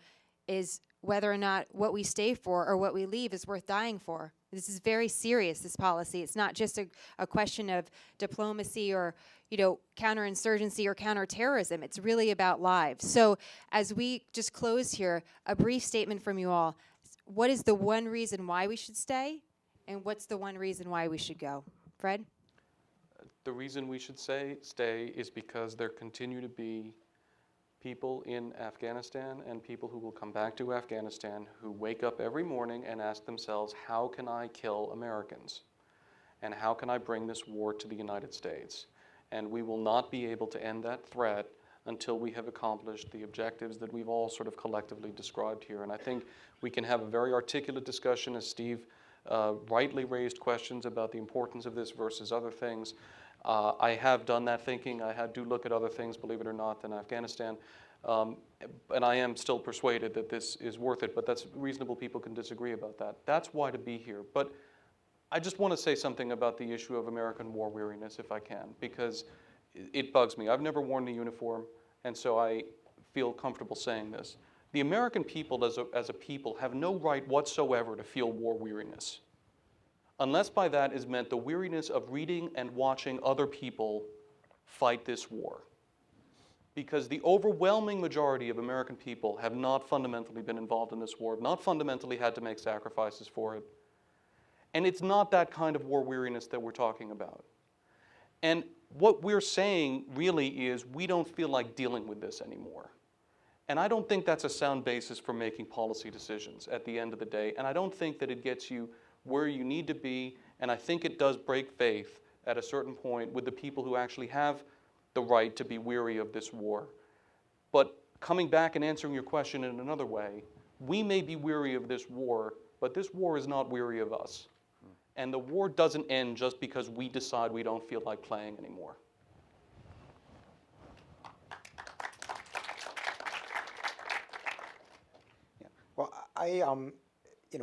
is whether or not what we stay for or what we leave is worth dying for. This is very serious, this policy. It's not just a question of diplomacy or, counterinsurgency or counterterrorism. It's really about lives. So as we just close here, a brief statement from you all. What is the one reason why we should stay? And what's the one reason why we should go? Fred? The reason we should stay is because there continue to be people in Afghanistan and people who will come back to Afghanistan who wake up every morning and ask themselves, how can I kill Americans? And how can I bring this war to the United States? And we will not be able to end that threat until we have accomplished the objectives that we've all sort of collectively described here. And I think we can have a very articulate discussion, as Steve rightly raised questions about the importance of this versus other things. I have done that thinking. I do look at other things, believe it or not, than Afghanistan. And I am still persuaded that this is worth it, but that's reasonable. People can disagree about that. That's why to be here. But I just want to say something about the issue of American war weariness, if I can, because it bugs me. I've never worn the uniform, and so I feel comfortable saying this. The American people as a people have no right whatsoever to feel war weariness, unless by that is meant the weariness of reading and watching other people fight this war. Because the overwhelming majority of American people have not fundamentally been involved in this war, have not fundamentally had to make sacrifices for it. And it's not that kind of war weariness that we're talking about. And what we're saying really is we don't feel like dealing with this anymore. And I don't think that's a sound basis for making policy decisions at the end of the day. And I don't think that it gets you where you need to be. And I think it does break faith at a certain point with the people who actually have the right to be weary of this war. But coming back and answering your question in another way, we may be weary of this war, but this war is not weary of us. And the war doesn't end just because we decide we don't feel like playing anymore. Yeah. Well,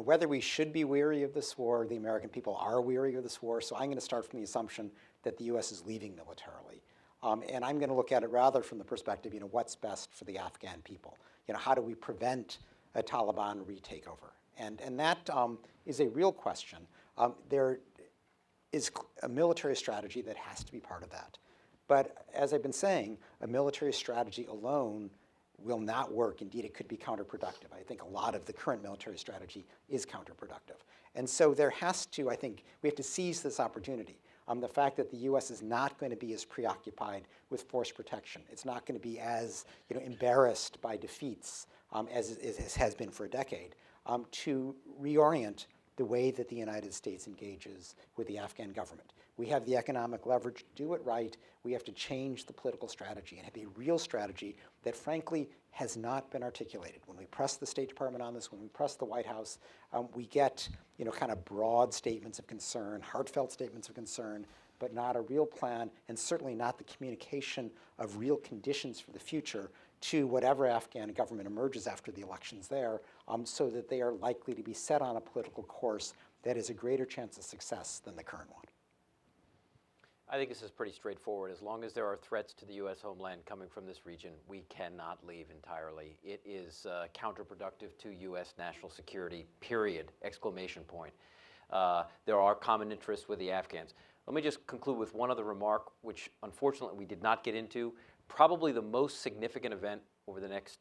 whether we should be weary of this war, the American people are weary of this war, so I'm going to start from the assumption that the U.S. is leaving militarily. And I'm going to look at it rather from the perspective, what's best for the Afghan people? How do we prevent a Taliban retakeover? And that is a real question. There is a military strategy that has to be part of that. But as I've been saying, a military strategy alone will not work. Indeed, it could be counterproductive. I think a lot of the current military strategy is counterproductive. And so we have to seize this opportunity. The fact that the U.S. is not going to be as preoccupied with force protection. It's not going to be as embarrassed by defeats as it has been for a decade, to reorient the way that the United States engages with the Afghan government. We have the economic leverage to do it right. We have to change the political strategy and have a real strategy that, frankly, has not been articulated. When we press the State Department on this, when we press the White House, we get kind of broad statements of concern, heartfelt statements of concern, but not a real plan, and certainly not the communication of real conditions for the future to whatever Afghan government emerges after the elections there, so that they are likely to be set on a political course that has a greater chance of success than the current one. I think this is pretty straightforward. As long as there are threats to the U.S. homeland coming from this region, we cannot leave entirely. It is counterproductive to U.S. national security, period, exclamation point. There are common interests with the Afghans. Let me just conclude with one other remark, which unfortunately we did not get into. Probably the most significant event over the next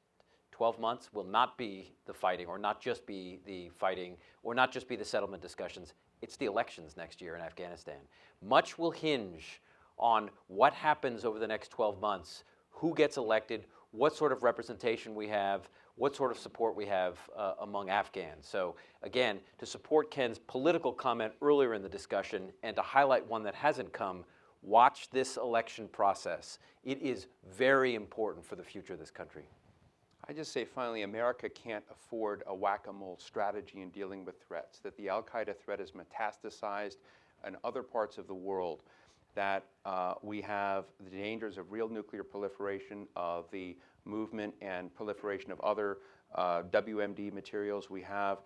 12 months will not be the fighting, or not just be the fighting, or not just be the settlement discussions. It's the elections next year in Afghanistan. Much will hinge on what happens over the next 12 months, who gets elected, what sort of representation we have, what sort of support we have among Afghans. So again, to support Ken's political comment earlier in the discussion and to highlight one that hasn't come, watch this election process. It is very important for the future of this country. I just say finally, America can't afford a whack-a-mole strategy in dealing with threats, that the al-Qaeda threat is metastasized in other parts of the world, that we have the dangers of real nuclear proliferation, of the movement and proliferation of other WMD materials. We have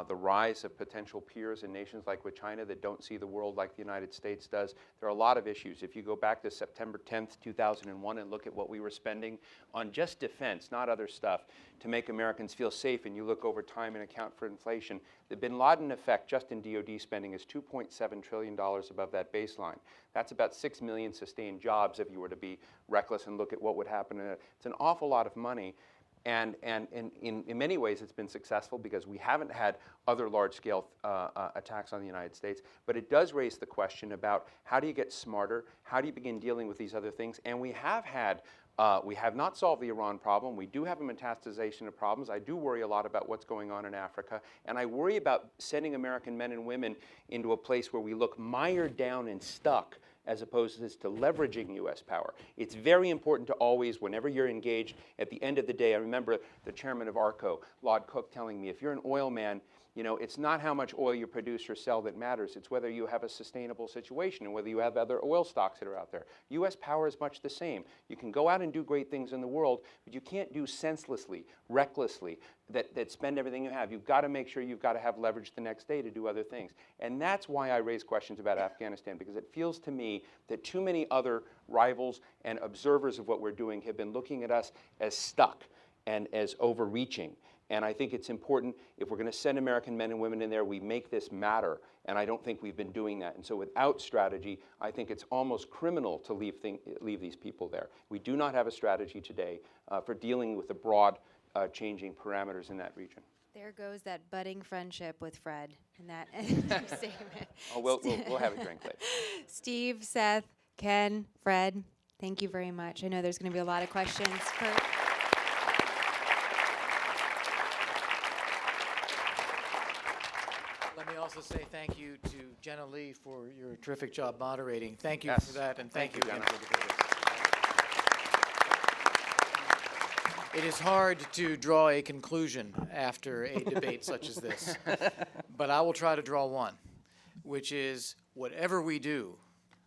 the rise of potential peers in nations like with China that don't see the world like the United States does. There are a lot of issues. If you go back to September 10th, 2001 and look at what we were spending on just defense, not other stuff, to make Americans feel safe, and you look over time and account for inflation, the bin Laden effect just in DoD spending is $2.7 trillion above that baseline. That's about 6 million sustained jobs if you were to be reckless and look at what would happen. It's an awful lot of money. And in many ways, it's been successful because we haven't had other large-scale attacks on the United States. But it does raise the question about how do you get smarter? How do you begin dealing with these other things? And we have not solved the Iran problem. We do have a metastasization of problems. I do worry a lot about what's going on in Africa. And I worry about sending American men and women into a place where we look mired down and stuck, as opposed to leveraging U.S. power. It's very important to always, whenever you're engaged, at the end of the day, I remember the chairman of ARCO, Lord Cook, telling me, if you're an oil man, it's not how much oil you produce or sell that matters. It's whether you have a sustainable situation and whether you have other oil stocks that are out there. U.S. power is much the same. You can go out and do great things in the world, but you can't do senselessly, recklessly, that spend everything you have. You've got to make sure you've got to have leverage the next day to do other things. And that's why I raise questions about Afghanistan, because it feels to me that too many other rivals and observers of what we're doing have been looking at us as stuck and as overreaching. And I think it's important, if we're going to send American men and women in there, we make this matter. And I don't think we've been doing that. And so without strategy, I think it's almost criminal to leave these people there. We do not have a strategy today for dealing with the broad changing parameters in that region. There goes that budding friendship with Fred and that statement. Oh, we'll have a drink later. Steve, Seth, Ken, Fred, thank you very much. I know there's going to be a lot of questions. Kurt. Let me also say thank you to Jenna Lee for your terrific job moderating. Thank you Yes. for that, and thank you Thank you, again for the debaters. It is hard to draw a conclusion after a debate such as this, but I will try to draw one, which is whatever we do,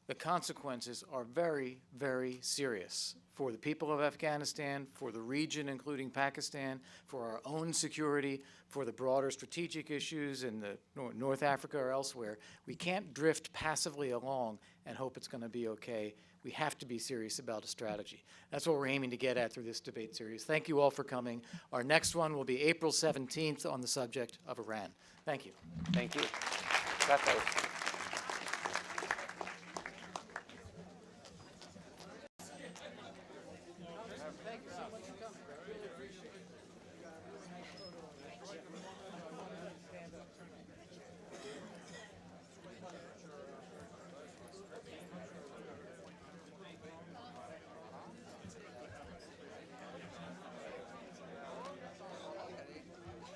the consequences are very, very serious for the people of Afghanistan, for the region, including Pakistan, for our own security, for the broader strategic issues in the North Africa or elsewhere. We can't drift passively along and hope it's going to be okay. We have to be serious about a strategy. That's what we're aiming to get at through this debate series. Thank you all for coming. Our next one will be April 17th on the subject of Iran. Thank you. Thank you. That was